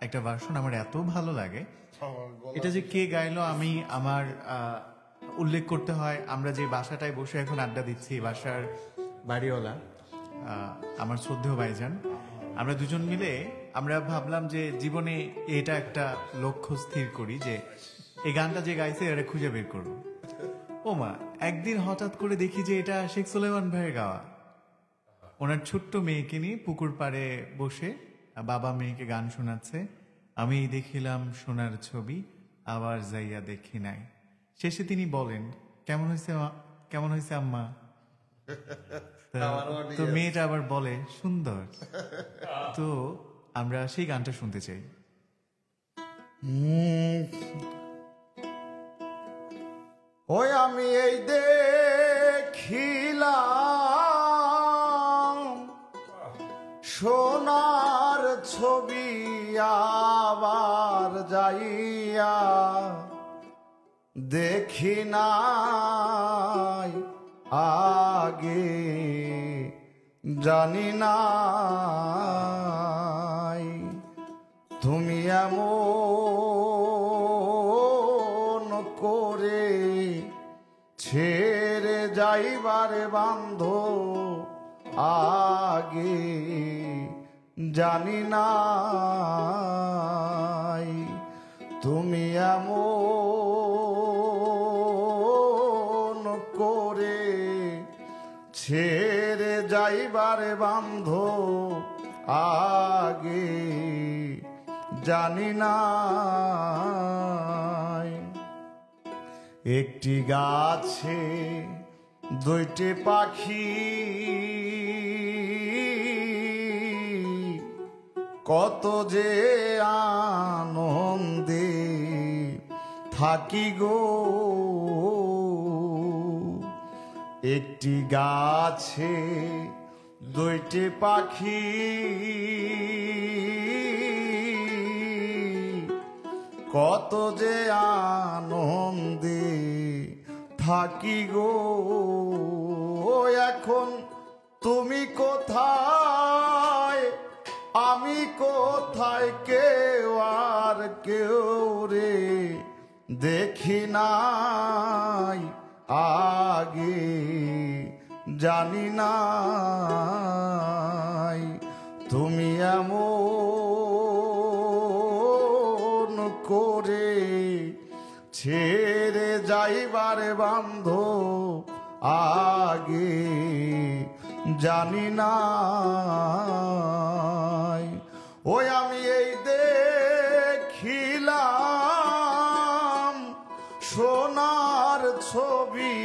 একটা ভার্সন আমার এত ভালো লাগে। এটা যে কে গাইলো আমি আমার উল্লেখ করতে হয়, আমরা যে বাসাটায় বসে এখন আড্ডা দিচ্ছি, বাসার বাড়িওয়ালা আমার শ্রদ্ধেয় ভাইজান, আমরা দুজন মিলে আমরা ভাবলাম যে জীবনে এটা একটা লক্ষ্য স্থির করি যে এই গানটা যে গাইছে এটা খুঁজে বের করবো। ও মা, একদিন হঠাৎ করে দেখি যে এটা শেখ সুলেমান ভাইয়ের গাওয়া। ওনার ছোট্ট মেয়েকে নিয়ে পুকুর পাড়ে বসে বাবা মেয়েকে গান শোনাচ্ছে। আমি দেখিলাম সোনার ছবি, আবার যাইয়া দেখি নাই। শেষে তিনি বলেন, কেমন হয়েছে কেমন হয়েছে আম্মা? তো মেয়েটা আবার বলে সুন্দর। তো আমরা সেই গানটা শুনতে চাই। ওই আমি এই দেখিলাম সোনার ছবি, আবার যাইয়া দেখি নাই আগে, জানি নাই তুমি এমন করে ছেড়ে যাইবারে বান্ধ, আগে জানি নাই তুমি এমন করে ছেড়ে যাইবারে বান্ধ, আগে জানি নাই একটি গাছে দুইটি পাখি, কত যে আনন্দে থাকি গো। একটি গাছে দুইটি পাখি, কত যে আনন্দে থাকি গো। এখন তুমি কোথায়, আমি কোথায়, কেউ আর কেউ রে দেখি নাই আগে, জানি নাই তুমি এমন করে ছেড়ে যাইবারে বান্ধ, আগে জানি নাই ওই আমি এই দেখিলাম সোনার ছবি,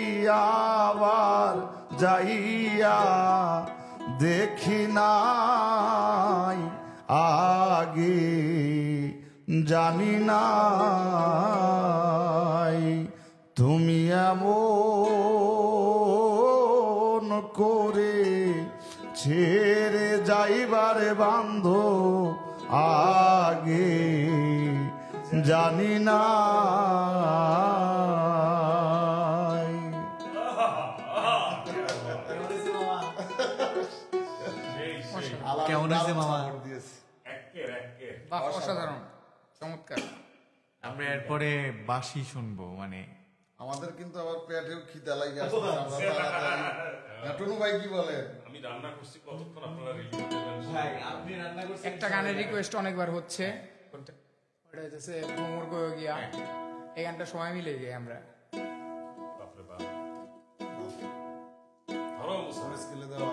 আবার যাইয়া দেখি নাই আগে, জানি নাই তুমি এমন করে ছেড়ে যাইবারে বান্ধ, আগে জানি না। কেমন হয়েছে মামা? বাহ, অসাধারণ, চমৎকার। আমরা এরপরে বাঁশি শুনবো, মানে আমাদের কিন্তু আবার পেটেও খিদা লাগে আসছে। আমরা তাড়াতাড়ি টুনু ভাই কি বলেন? আমি রান্না করছি, কতক্ষণ আপনারা রেডি করবেন? একটা গানের রিকোয়েস্ট অনেকবার হচ্ছে, ওটা হচ্ছে ভ্রমর গয়ে গিয়া। এই গানটা সবাই মিলে গিয়ে আমরা বাপরে বাপ, ধরো মুসা। স্কেলে দেওয়া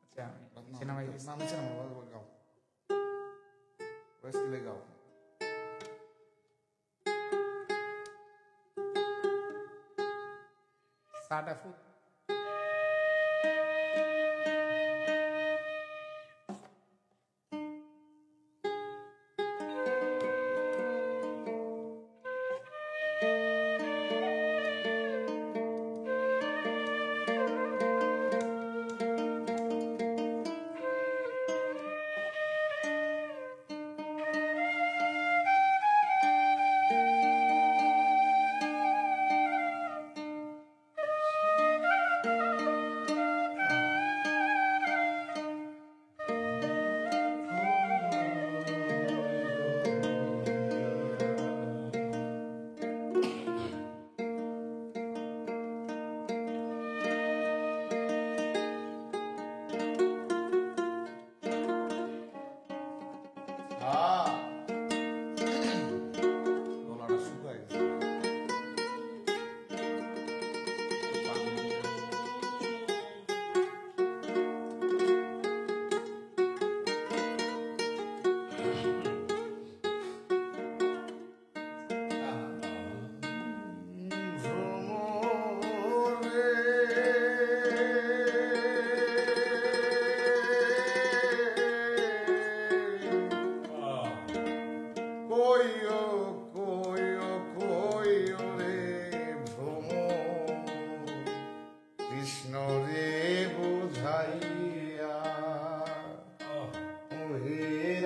আচ্ছা, সিনেমায় গাও স্কেলে গাও। সাটা ফুট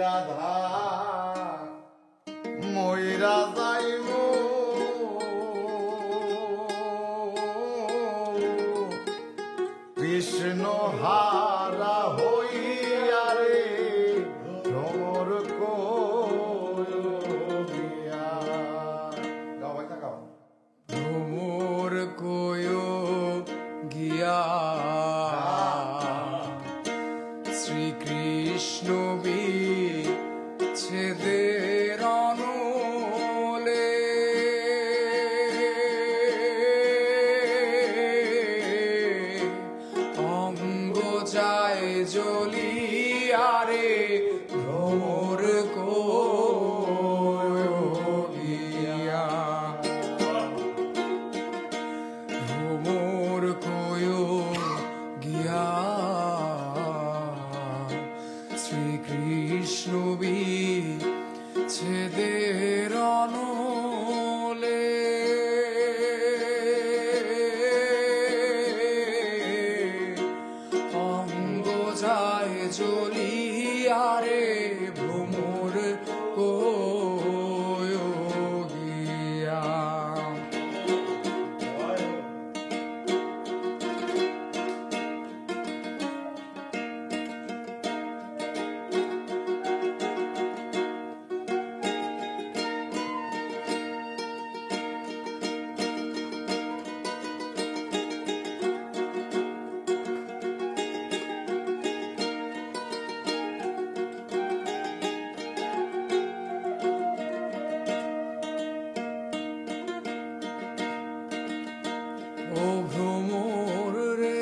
রাধা ময়রা যাইব কৃষ্ণ হারা হইয়া রে ভ্রমর কইয়া গাও ভাই গাও ভ্রমর কয় গিয়া শ্রীকৃষ্ণ বিচ্ছেদের অনলে অঙ্গ যায় জ্বলিয়া রে ভ্রমর কয় গিয়া ভ্রমর কয় গিয়া শ্রীকৃষ্ণ বিচ্ছেদের অনলে অঙ্গ যায় জ্বলিয়া রে ভ্রমর কয় গিয়া ও ভ্রমর রে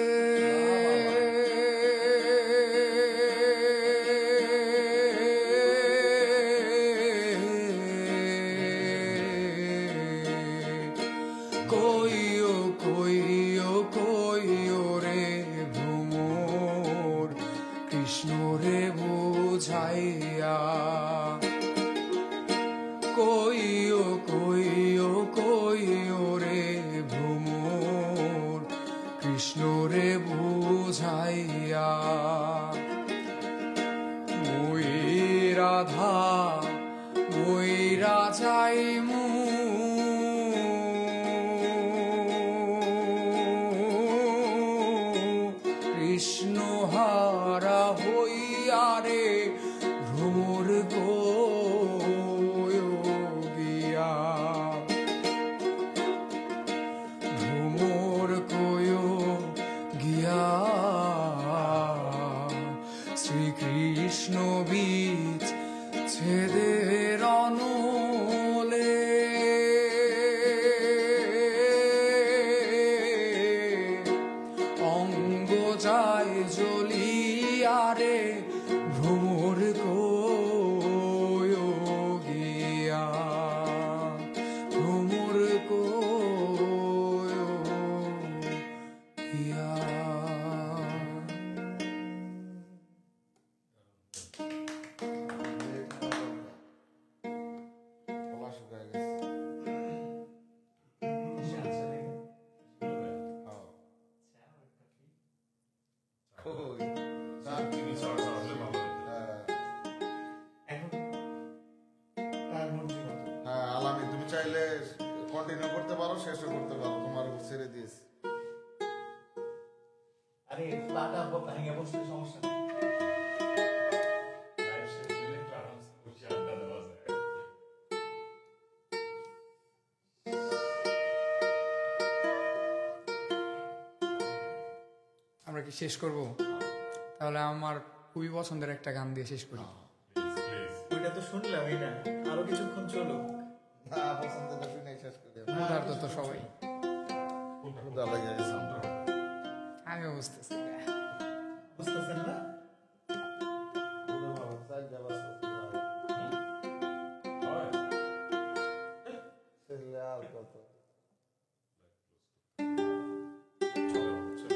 কইও কইও কইও রে ভ্রমর কৃষ্ণ রে বুঝাইয়া কইও কইও কইও রে ভ্রমর কৃষ্ণ রে বুঝাইয়া মই রাধা ময়রা যাইমু কৃষ্ণ হারা হইয়া রে ভ্রমর গিয়া ভ্রমর কয় গিয়া শ্রীকৃষ্ণ বিচ্ছেদের অনলে অঙ্গ যায় জ্বলিয়া রে ভ্রমর কয় গিয়া ভ্রমর কয় গিয়া গলা শুকায় গেছে কই চিনি ছাড়া ছাড়া হলে ভালো হতো। হ্যাঁ আলামি তুমি চাইলে কন্টিনিউ করতে পারো শেষও করতে পারো তোমার উপর ছেড়ে দিয়েছি আরে পাটা ভেঙে বসলে সমস্যা নেই। লাইভ শেষ হলে একটু আরামসে বসে আড্ডা দেওয়া যায়। আমরা কি শেষ করব? তাহলে আমার খুবই পছন্দের একটা গান দিয়ে শেষ করি। ওইটা তো শুনলামই না, আরো কিছুক্ষণ চলো। না পছন্দের শুনে শেষ করে ক্ষুধার্ত তো সবাই, ক্ষুধা লেগে গেছে আমার। আমিও বুঝতেছি। বুঝতেছেন না? ওরে বাবা, চাই যাবার করতে হবে। হয়। ছেলে আর কত চলো, চলো।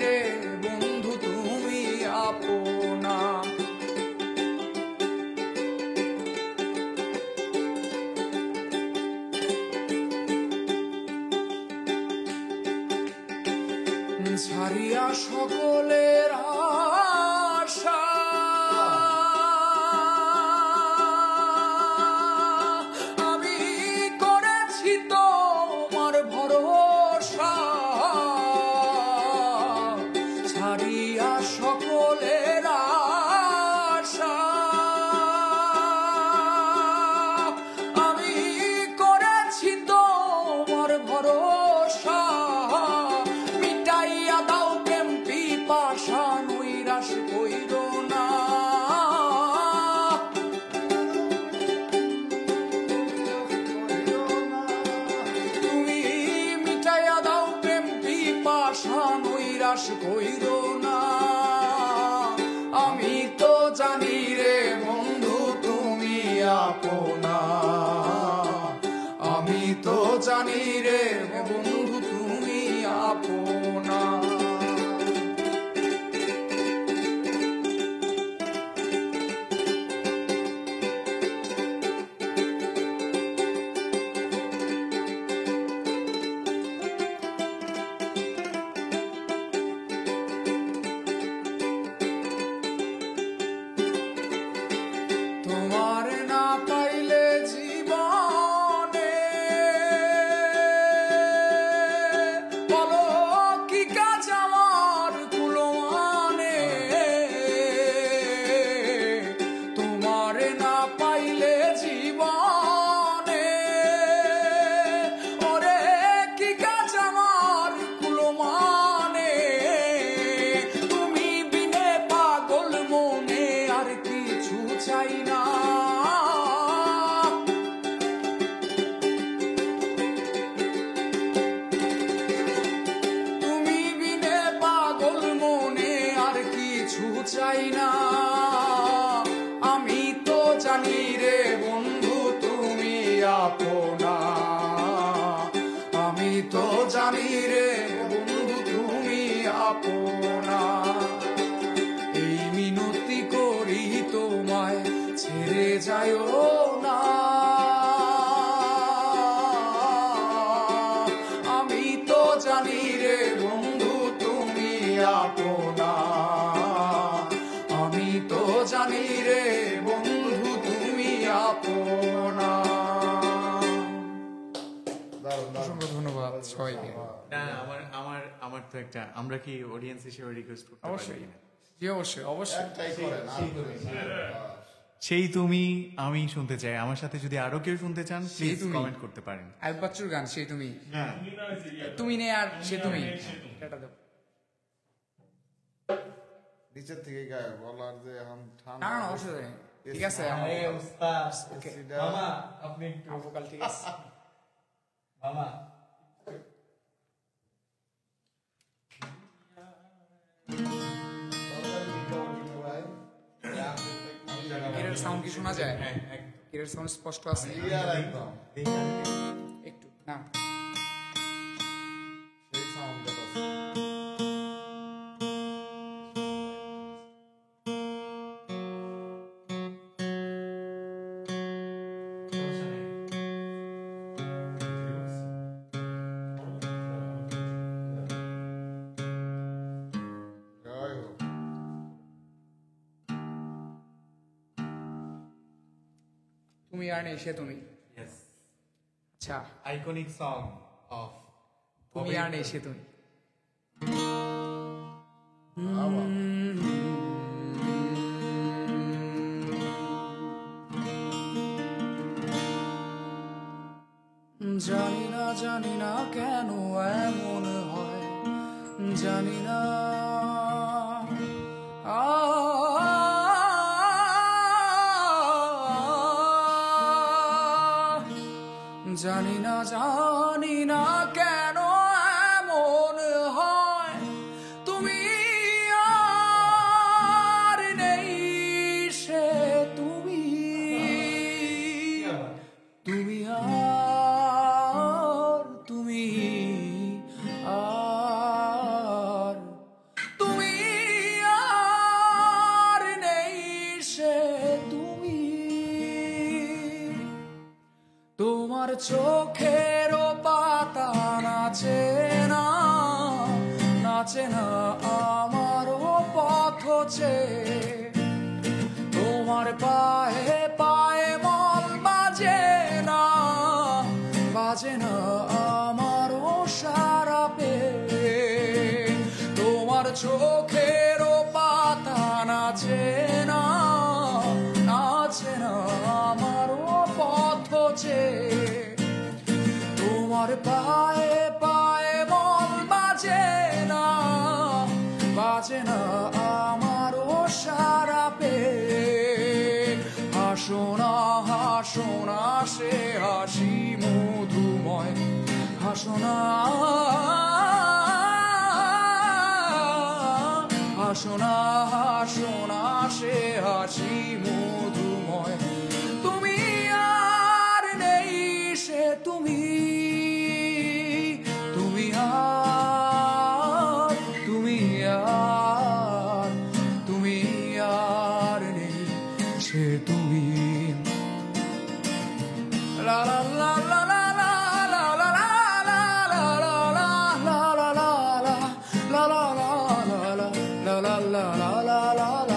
রে বন্ধু তুমি আপনা। ছাড়িয়া সকলের আশা আমি করেছি তোমার ভরসা, ছাড়িয়া সকলের আশা আমি করেছি তোমার ভরসা, মিটাইয়া দাও প্রেম পিপাসা নৈরাশ কইর না। তুমি মিটাইয়া দাও প্রেম পিপাসা নৈরাশ কইর না। আমি তো জানি রে বন্ধু তুমি আপনা, আমি তো জানি রে বন্ধু তুমি আপনা। তোমার না পাইলে জীবনে বলো কি কাজ আমার কুলমানে। তোমার না পাইলে জীবনে ওরে কি কাজ আমার কুলমানে। তুমি বিনে পাগল মনে আর কিছু চাই না। তুমি বিনে পাগল মনে আর কিছু চাই না। আমি তো জানি রে বন্ধু তুমি আপনা, আমি তো জানি রে বন্ধু তুমি আপনা। এই মিনতি করি তোমায় ছেড়ে যাইও না। আমি তো জানি রে বন্ধু তুমি আপনা, আমি তো জানি রে বন্ধু তুমি আপনা। অসংখ্য ধন্যবাদ সবাইকে। না আমার আমার আমার তো একটা, আমরা কি অডিয়েন্স হিসেবে রিকোয়েস্ট করতে পারি অবশ্যই কিনা? জি অবশ্যই অবশ্যই। একটাই করেন সেই তুমি আমি শুনতে চাই। আমার সাথে যদি আরো কেউ শুনতে চান সেই প্লিজ তুমি। কমেন্ট করতে পারেন। আইব বাচ্চুর গান সেই তুমি, তুমি নে আর সে তুমি, এটা দাও। নিচের থেকে গায়ে বলার যে এখন না ঠান্ডা না অবশ্যই ঠিক আছে। ওকে আপনি একটু ভোকাল ঠিক আছে। মামা এর সাউন্ড কি শোনা যায়? এর সাউন্ড স্পষ্ট আছে ক্লিয়ার একদম একটু না? সেই সাউন্ড জয় হোক। তুমি আর নেই সে তুমি। ইয়েস, আচ্ছা আইকনিক সং অফ তুমি আর নেই সে তুমি। জানি না কেন এমন হয়, জানি না জানি না কেন এমন হয়, তুমি আর নেই সে তুমি, তুমি আর চোখেরও পাতা নাচে না, নাচে না আমারও পথ চেয়ে। তোমার পায়ে পায়ে মন বাজে না, বাজে না আমারও সারা পেয়ে। তোমার চোখেরও পাতা নাচে না, নাচে না আমারও পথ চেয়ে। তোমার পায়ে পায়ে মন বাজে না, বাজে না আমারও সারা পেয়ে। হাসো না হাসো না সে হাসি মধুময়, হাসো না হাসো না হাসো না সে হাসি মধুময়। তুমি আর নেই সে তুমি, তুমি আর তুমি আর তুমি আর নেই সে তুমি। লা লা লা লা লা লা লা লা লা লা লা লা লা লা লা লা লা লা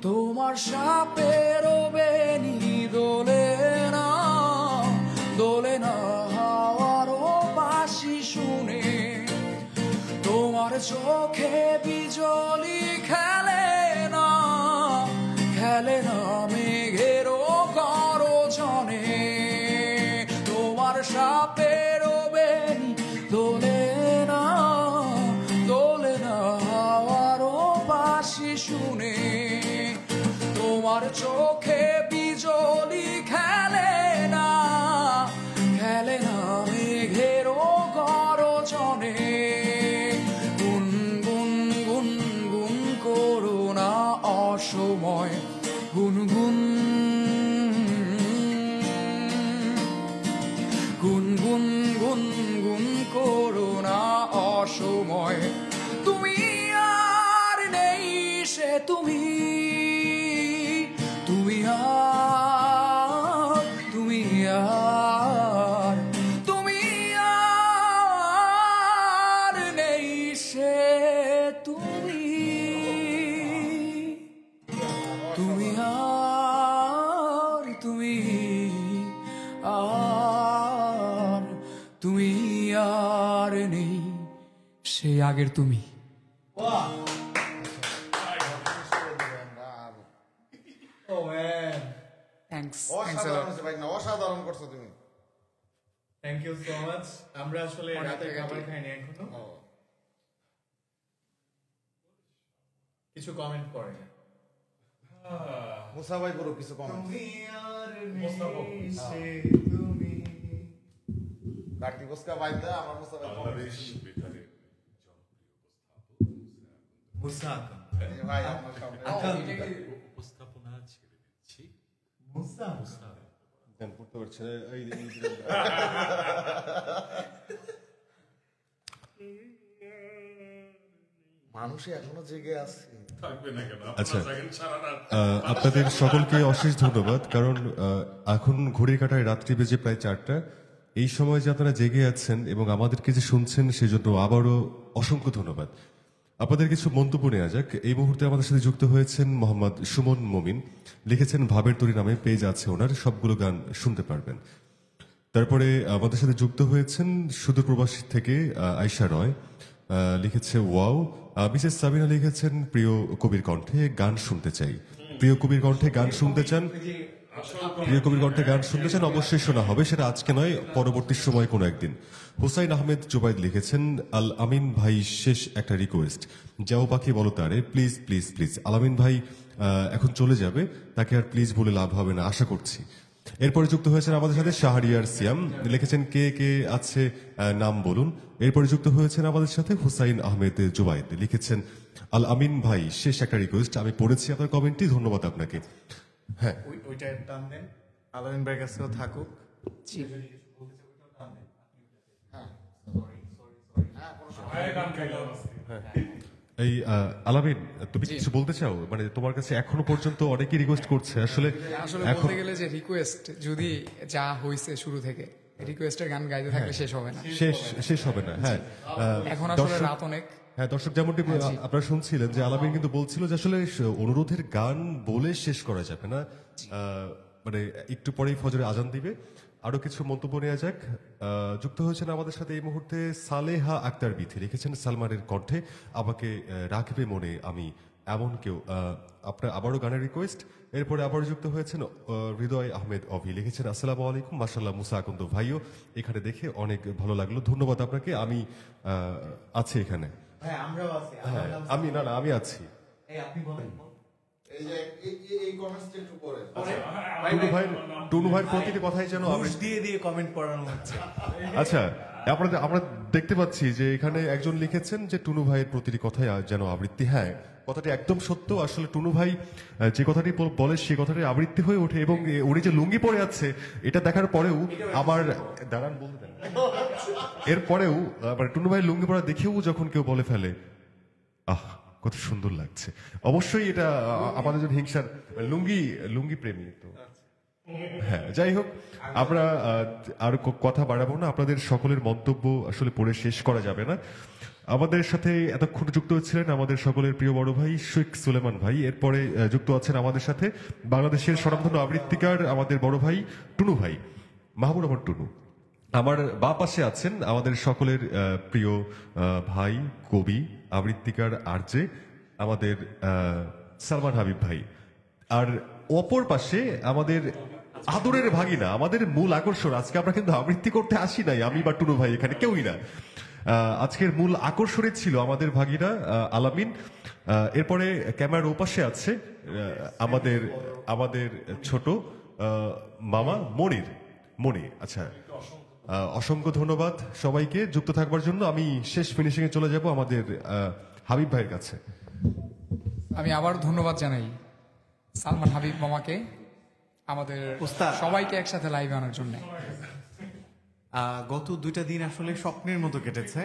তোমার সাপেরও বেনি দোলে না, দোলে না হাওয়ারও বাঁশি শুনে। তোমার চোখে বিজলি খেলে না, খেলে না মেঘেরও গর্জনে। তোমার সাপেরও বেনি দোলে না, দোলে না হাওয়ারও বাঁশি শুনে। তোমার চোখে বিজলি খেলে না, খেলে না মেঘেরও গর্জনে। গুন গুন গুন গুন করো না অসময়, গুন গুন গুন গুন গুন গুন করো না অসময়। তুমি আর নেই সে তুমি, তুমি আর তুমি আর তুমি আর নেই সে তুমি, তুমি আর তুমি আর তুমি আর নেই সে আগের তুমি। থ্যাঙ্কস, অসাধারণ হয়েছে ভাই, না অসাধারণ করছো তুমি। Thank you so much. আমরা আসলে রাতে খাবার খাইনি এখনো, কিছু কমেন্ট করে না। মুসা ভাই পুরো কিছু কমেন্ট কার্তিক বসকা ভাই দা আমার মুসা ভাই বাংলাদেশ বেতারের মুসা আকাম, ভাই আমার সামনে উপস্থাপনা ছেড়ে দিচ্ছি। মুসা পড়তে পারছে না, মানুষ এখনো জেগে আছে। থাকবে না কেন? আচ্ছা। আপনারা থাকেন সারা রাত। আপনাদের সকলকে অশেষ ধন্যবাদ, কারণ এখন ঘড়ির কাঁটায় রাত্রি বেজে প্রায় 4টা। এই সময় যে আপনারা জেগে আছেন এবং আমাদেরকে যে শুনছেন সেজন্য আবারও অসংখ্য ধন্যবাদ। আপনাদের কিছু মন্তব্য নেওয়া যাক। এই মুহূর্তে আমাদের সাথে যুক্ত হয়েছেন মোহাম্মদ সুমন মমিন, লিখেছেন ভাবের তরি নামে পেজ আছে ওনার, সবগুলো গান শুনতে পারবেন। তারপরে আমাদের সাথে যুক্ত হয়েছেন সুদূর প্রবাসী থেকে আয়শা রয়, লিখেছে ওয়াও। মিসেস সাবিনা লিখেছেন প্রিয় কবির কণ্ঠে গান শুনতে চাই। প্রিয় কবির কণ্ঠে গান শুনতে চান, প্রিয় কবির কণ্ঠে গান শুনতে চান, অবশ্যই শোনা হবে, সেটা আজকে নয়, পরবর্তী সময় কোনো একদিন। হুসাইন আহমেদ জুবাইদ লিখেছেন আল আমিন ভাই শেষ একটা রিকোয়েস্ট, যাও পাখি বলো তারে প্লিজ প্লিজ প্লিজ। আল আমিন ভাই এখন চলে যাবে, তাকে আর প্লিজ বলে লাভ হবে না আশা করছি। এরপরে যুক্ত হয়েছেন আমাদের সাথে শাহরিয়ার সিয়াম, লিখেছেন কে কে আছে নাম বলুন। এরপরে যুক্ত হয়েছেন আমাদের সাথে হুসাইন আহমেদ জুবাইদ, লিখেছেন আল আমিন ভাই শেষ একটা রিকোয়েস্ট, আমি পড়েছি আপনার কমেন্টটি, ধন্যবাদ আপনাকে। হ্যাঁ, ওইটা টান দেন, আলামিন ভাইয়ের কাছেও থাকুক। এই আলামিন, তুমি কিছু বলতে চাও? মানে তোমার কাছে এখনো পর্যন্ত অনেকেই রিকোয়েস্ট করছে আসলে। আসলে এখন বলতে গেলে যে রিকোয়েস্ট যদি যা হয়েছে শুরু থেকে, রিকোয়েস্টের গান গাইতে থাকলে শেষ হবে না। শেষ হবে না। হ্যাঁ, এখন আসলে রাত অনেক। হ্যাঁ দর্শক, যেমনটি আপনারা শুনছিলেন যে আলামিন কিন্তু বলছিল যে আসলে অনুরোধের গান বলে শেষ করা যাবে না। মানে একটু পরেই ফজরে আজান দিবে। আরো কিছু মন্তব্য নেওয়া যাক। যুক্ত হয়েছেন আমাদের সাথে এই মুহূর্তে সালেহা আক্তার বিথি, লিখেছেন সালমানের কণ্ঠে আমাকে রাখবে মনে আমি এমন কেউ। আপনার আবারও গানের রিকোয়েস্ট। এরপরে আবার যুক্ত হয়েছেন হৃদয় আহমেদ অভি, লিখেছেন আসসালামু আলাইকুম, মাশাআল্লাহ মুসা আকন্দ ভাইও এখানে দেখে অনেক ভালো লাগলো, ধন্যবাদ আপনাকে, আমি আছি এখানে। হ্যাঁ, আমরাও আছি। হ্যাঁ, আমি আছি। এই আপনি বলেন। এই যে এই কমেন্টসটা একটু পড়েন। টুনু ভাইয়ের প্রতিটি কথাই যেন ঘুষ দিয়ে দিয়ে কমেন্ট পড়ানো হচ্ছে। আচ্ছা, আমরা দেখতে পাচ্ছি যে এখানে একজন লিখেছেন যে টুনু ভাইয়ের প্রতিটি কথাই যেন আবৃত্তি। হ্যাঁ, কথাটি একদম সত্য। আসলে টুনু ভাই যে কথাটি বলে সে কথাটি আবৃত্তি হয়ে ওঠে, এবং উনি যে লুঙ্গি পরে আছে এটা দেখার পরেও আমার দাঁড়ান বলতে দেন, এরপরেও মানে টুনু ভাই লুঙ্গি পরা দেখেও যখন কেউ বলে ফেলে আহ কত সুন্দর লাগছে, অবশ্যই এটা আমাদের জন্য হিংসার। লুঙ্গি প্রেমী তো। হ্যাঁ, যাই হোক, আমরা আর কথা বাড়াবো না, আপনাদের সকলের মন্তব্য আসলে পড়ে শেষ করা যাবে না। আমাদের সাথে এতক্ষণ যুক্ত হচ্ছিলেন আমাদের সকলের প্রিয় বড় ভাই শেখ সুলেমান ভাই। এরপরে যুক্ত আছেন আমাদের সাথে বাংলাদেশের স্বনামধন্য আবৃত্তিকার আমাদের বড় ভাই টুনু ভাই, মাহবুব রহমান টুনু। আমার বা পাশে আছেন আমাদের সকলের প্রিয় ভাই কবি আবৃত্তিকার আরজে আমাদের সালমান হাবিব ভাই। আর অপর পাশে আমাদের আদরের ভাগিনা, আমাদের মূল আকর্ষণ। আজকে আমরা কিন্তু আবৃত্তি করতে আসি নাই, আমি বা টুনু ভাই এখানে কেউই না। আজকের মূল আকর্ষণই ছিল আমাদের ভাগিনা আলামিন। এরপরে ক্যামেরার ওপাশে আছে আমাদের ছোট মামা মনি। আচ্ছা, অসংখ্য ধন্যবাদ সবাইকে যুক্ত থাকবার জন্য। আমি শেষ ফিনিশিং এ চলে যাব আমাদের হাবিব ভাইয়ের কাছে। আমি আবার ধন্যবাদ জানাই সালমান হাবিব মামাকে, আমাদের উস্তাদ। সবাইকে একসাথে লাইভে আনার জন্য। গত 2টা দিন আসলে স্বপ্নের মতো কেটেছে।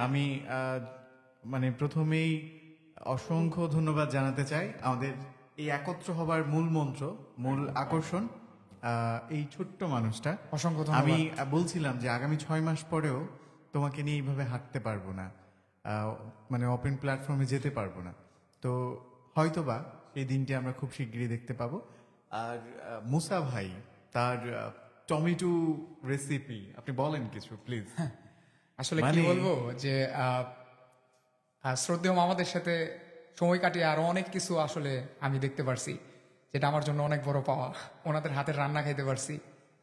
আমি মানে প্রথমেই অসংখ্য ধন্যবাদ জানাতে চাই আমাদের এই একত্র হবার মূল মন্ত্র, মূল আকর্ষণ এই ছোট্ট মানুষটা। অসংখ্য ধন্যবাদ। আমি বলছিলাম যে আগামী 6 মাস পরেও তোমাকে নিয়ে এইভাবে হাঁটতে পারবো না, মানে ওপেন প্ল্যাটফর্মে যেতে পারবো না। তো হয়তোবা এই দিনটি আমরা খুব শিগগিরই দেখতে পাবো। আর মুসা ভাই তার টমেটো রেসিপি আপনি বলেন কিছু প্লিজ। আসলে কি বলবো যে শ্রদ্ধেয় মামাদের সাথে সময় কাটিয়ে আরো অনেক কিছু আসলে আমি দেখতে পারছি, যেটা আমার জন্য অনেক বড় পাওয়া। ওনাদের হাতের রান্না খাইতে পারছি।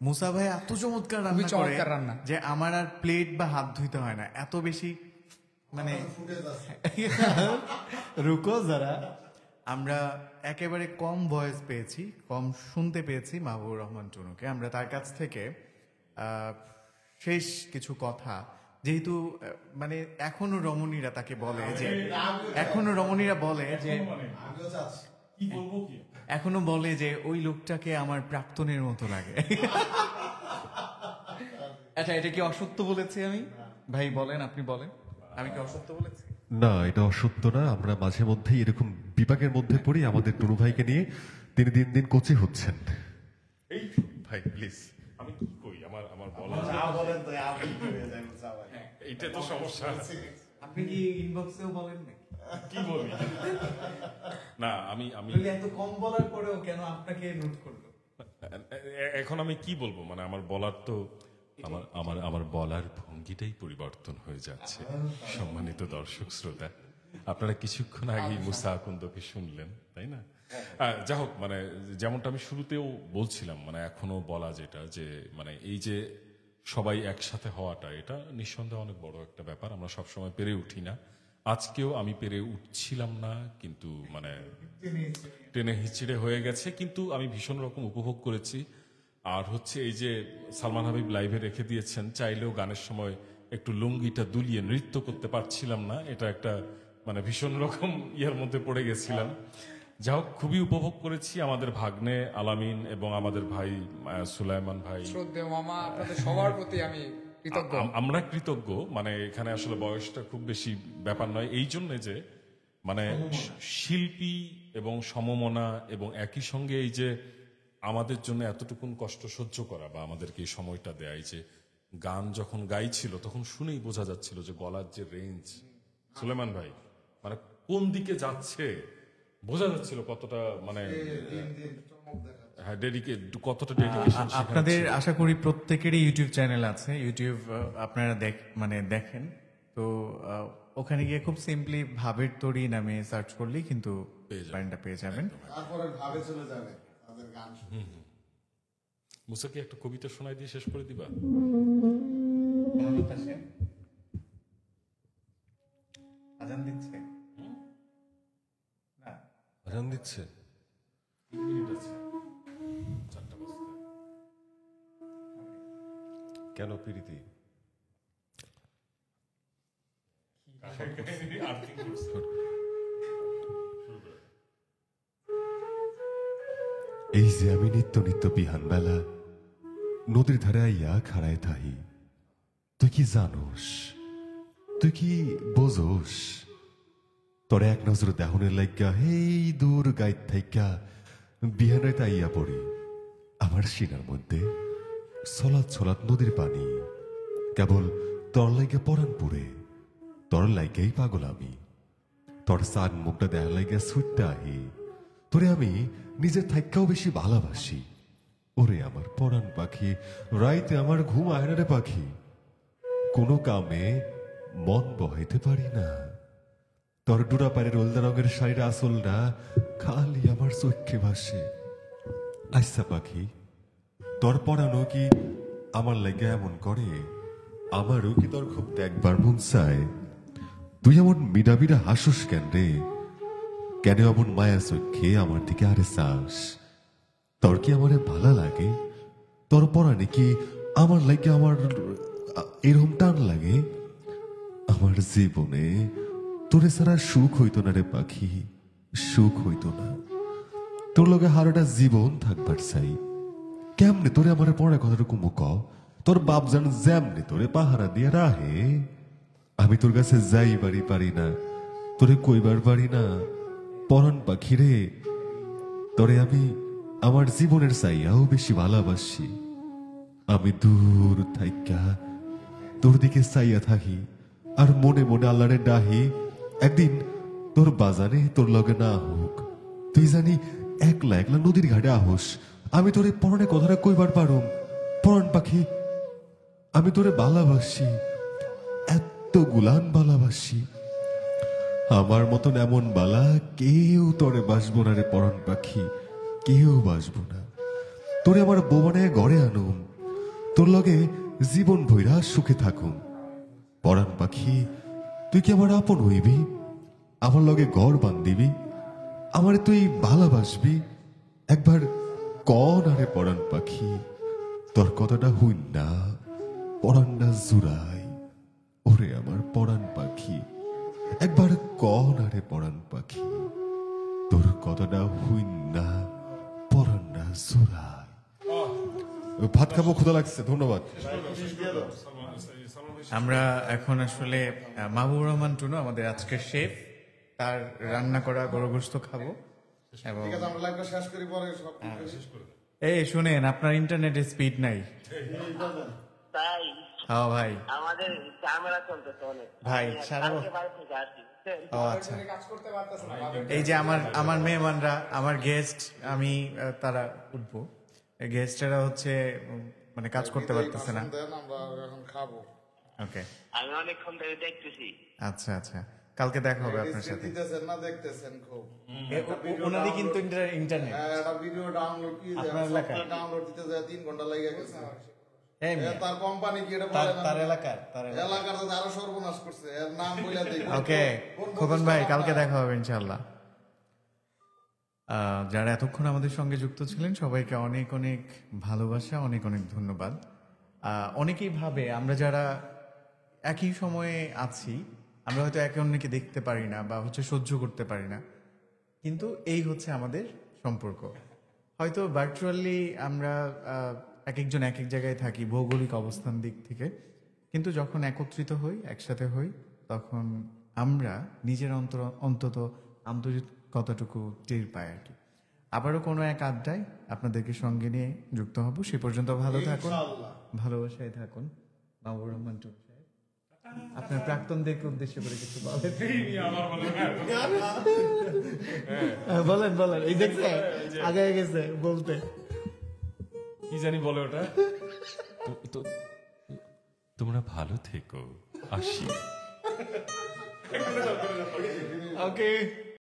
মুসা ভাই এত চমৎকার রান্না করে চমৎকার রান্না যে আমার আর প্লেট বা হাত ধুইতে হয় না, এত বেশি মানে রুকো যারা। আমরা একেবারে কম ভয়েস পেয়েছি, কম শুনতে পেয়েছি মাহবুবুর রহমান টুনুকে। আমরা তার কাছ থেকে শেষ কিছু কথা, যেহেতু মানে এখনো রমণীরা তাকে বলে যে এখনো বলে যে ওই লোকটাকে আমার প্রাক্তনের মতো লাগে। আচ্ছা, এটা কি অসত্য বলেছি আমি? ভাই বলেন, আপনি বলেন, আমি কি অসত্য বলেছি? না, এটা অসত্য না। আমরা মাঝে মধ্যেই এরকম বিপাকের মধ্যে পড়ি আমাদের টুনু ভাইকে নিয়ে। তিনি দিন দিন কোচি হচ্ছেন। এই ভাই প্লিজ, আমি কি কই, আমার বলা এইটা তো সমস্যা। আপনি কি ইনবক্সেও বলেন নাকি? কি বলি না, আমি এত কম বলার পরেও কেন আপনাকে নোট করলো? এখন আমি কি বলবো, মানে আমার বলার তো আমার বলার ভঙ্গিটাই পরিবর্তন হয়ে যাচ্ছে। সম্মানিত দর্শক শ্রোতা, আপনারা কিছুক্ষণ আগেই মুসা আকন্দকে শুনলেন, তাই না? যা হোক, মানে যেমনটা আমি শুরুতেও বলছিলাম, মানে এখনো বলা যেটা যে মানে এই যে সবাই একসাথে হওয়াটা, এটা নিঃসন্দেহে অনেক বড় একটা ব্যাপার। আমরা সবসময় পেরে উঠি না। আজকেও আমি পেরে উঠছিলাম না, কিন্তু মানে টেনে হিচড়ে হয়ে গেছে, কিন্তু আমি ভীষণ রকম উপভোগ করেছি। আর হচ্ছে এই যে সালমান হাবিব লাইভে রেখে দিয়েছেন, চাইলেও গানের সময় একটু লুঙ্গিটা দুলিয়ে নৃত্য করতে পারছিলাম না, এটা একটা মানে ভীষণ রকম ইয়ের মধ্যে পড়ে গেছিলাম। যা হোক, খুবই উপভোগ করেছি। আমাদের ভাগ্নে আলামিন এবং আমাদের ভাই সুলাইমান ভাই, শ্রদ্ধেয় মামা, আপনাদের সবার প্রতি আমি কৃতজ্ঞ। আমরা কৃতজ্ঞ। মানে এখানে আসলে বয়সটা খুব বেশি ব্যাপার নয়, এই জন্য যে মানে শিল্পী এবং সমমনা এবং একই সঙ্গে এই যে আমাদের জন্য এতটুকুন কষ্ট সহ্য করা বা আমাদেরকে এই সময়টা দেয়, এই যে গান যখন গাইছিল তখন শুনেই বোঝা যাচ্ছিল যে গলার যে রেঞ্জ, সুলেমান ভাই মানে কোন দিকে যাচ্ছে বোঝা যাচ্ছিল, কতটা মানে হ্যাঁ কতটা ডেডিকেশন। আপনাদের আশা করি প্রত্যেকেরই ইউটিউব চ্যানেল আছে, ইউটিউব আপনারা দেখেন তো, ওখানে গিয়ে খুব সিম্পলি ভাবের তরি নামে সার্চ করলেই কিন্তু গানটা পেয়ে যাবেন। তারপরে ভাবে চলে যাবে তাদের গান শুনে। মুসা কি একটা কবিতা শোনাই দিয়ে শেষ করে দিবা? আজান দিচ্ছে না? আজান দিচ্ছে। কেন প্রীতি? এই যে আমি নিত্য নিত্য বিহান বেলা নদীর ধারে আইয়া খাড়ায় থাহি, তুই কি জানোস, তুই কি বোঝোস, তোর এক নজর দেহনের লাগিয়া হেই দূর গাইত থাইকা বিহানে তাইয়া পড়ি আমার সিনার মধ্যে ছলাৎ ছলাৎ নদীর পানি, কেবল তোর লাইগে পরাণ পুরে, তোর লাইগেই পাগল আমি, তোর সান মুখটা দেখা লাইগা ছুটতে আহি, তোরে আমি নিজের থাইকাও বেশি ভালোবাসি। ওরে আমার পরাণ পাখি, রাইতে আমার ঘুম আয় না রে পাখি, কোনো কামে মন বহাইতে পারি না, তোর ডুরা পায়ের হলদা রঙের শাড়ির আসলটা খালি আমার চোখে ভাসে। আচ্ছা পাখি, তোর পরানো কি আমার লাগে এমন করে? আমারও কি তোর খুব দেখবার মন চায়? তুই এমন মিডা মিডা হাসুস কেন রে? কেন এমন মায়া চোখে আমার দিকে আরে চাস? তোর কি আমারে ভালো লাগে? তোর পরানে কি আমার লাগে আমার এরকম টান লাগে? আমার জীবনে তোরে ছাড়া সুখ হইতো না রে পাখি, সুখ হইতো না। তোর লগে হারোটা জীবন থাকবার চাই। কেমনে তোরে আমার পড়া কথাটুকু মুখ, তোর বাপ জান যেমনে তোরে পাহারা দিয়ে রাহে, আমি তোর কাছে যাই বাড়ি পারি না, তোরে কইবার পারি না। পরাণ পাখি রে, তোরে আমি আমার জীবনের চাইয়াও বেশি ভালোবাসি। আমি দূর থাইকা তোর দিকে চাইয়া থাকি আর মনে মনে আল্লাহরে ডাহি, একদিন তোর বাজারে তোর লগে না হোক, তুই জানি একলা একলা নদীর ঘাটে আহস, আমি তোরে পরনে কথাটা কইবার পারুম। পরাণ পাখি, আমি তোরে ভালোবাসি, এত গুলান ভালোবাসি। আমার মতন এমন বালা কেউ তোরে বাসবো না রে পরাণ পাখি, কেউ বাসবো না। তোরে আমার বৌবানে ঘরে আনুম, তোর লগে জীবন ভৈরা সুখে থাকুম। পরাণ পাখি, তুই কি আমার আপন হইবি? আমার লগে ঘর বান্ধিবি? আমারে তুই ভালোবাসবি? একবার কন আরে পরাণ পাখি, তোর কথাটা হইন না, পরাণটা জুড়াই। ওরে আমার পরাণ পাখি, একবার কন আরে পরাণ পাখি, তোর কথাটা হইন না, পরাণটা জুড়াই। ভাত খাবো, ক্ষুধা লাগছে। ধন্যবাদ। আমরা এখন আসলে মাহবুব রহমান টুনু আমাদের আজকের শেফ, তার রান্না করা গরু গোশত খাবো। এবং ঠিক আছে, আমরা লাইভটা শেষ করি, পরে সব শেষ করে দেব। এই শুনেন, আপনার ইন্টারনেটের স্পিড নাই। তাই হ্যাঁ ভাই, আমাদের ক্যামেরা চলতেছে অনেক ভাই সারা কালকে বাড়ি থেকে আসি, বুঝছেন? ও আচ্ছা, কাজ করতে পারতেছে না। এই যে আমার মেহমানরা, আমার গেস্ট, আমি তারা উঠবো, গেস্টেরা হচ্ছে মানে কাজ করতে পারতেছে না। দেন, আমরা এখন খাবো। ওকে, আমি অনেকক্ষণ ধরে দেখতেছি। আচ্ছা আচ্ছা, কালকে দেখা হবে আপনার সাথে। দিতেছেন না, দেখতেছেন খুব। ওনারই কিন্তু ইন্টারনেট হ্যাঁ, একটা ভিডিও ডাউনলোড কি আপনার এলাকায়? ডাউনলোড দিতে যায় 3 ঘন্টা লেগে গেছে। এই মেয়ে, তার কোম্পানি কি এটা তার বলে না? তার এলাকার এলাকার তো আরো সর্বনাশ করছে, এর নাম বলে দেই। ওকে খোকন ভাই, কালকে দেখা হবে ইনশাআল্লাহ। যারা এতক্ষণ আমাদের সঙ্গে যুক্ত ছিলেন সবাইকে অনেক অনেক ভালোবাসা, অনেক অনেক ধন্যবাদ। অনেকেই ভাবে আমরা যারা একই সময়ে আছি আমরা হয়তো একে অন্যকে দেখতে পারি না বা সহ্য করতে পারি না, কিন্তু এই হচ্ছে আমাদের সম্পর্ক। হয়তো ভার্চুয়ালি আমরা এক একজন এক এক জায়গায় থাকি ভৌগোলিক অবস্থান দিক থেকে, কিন্তু যখন একত্রিত হই, একসাথে হই, তখন আমরা নিজের অন্তত আন্তরিকতাটুকু টের পাই আর কি। আবারও কোনো এক আড্ডায় আপনাদেরকে সঙ্গে নিয়ে যুক্ত হব। সে পর্যন্ত ভালো থাকুন, ভালোবাসায় থাকুন। মাহবুব রহমান টুকু সাহেব, আপনার প্রাক্তনদেরকে উদ্দেশ্য করে কিছু বলেন। বলেন বলেন, এই দেখছে আগে গেছে বলতে, কি জানি বলে ওটা। তোমরা ভালো থেকো, আসি। ওকে।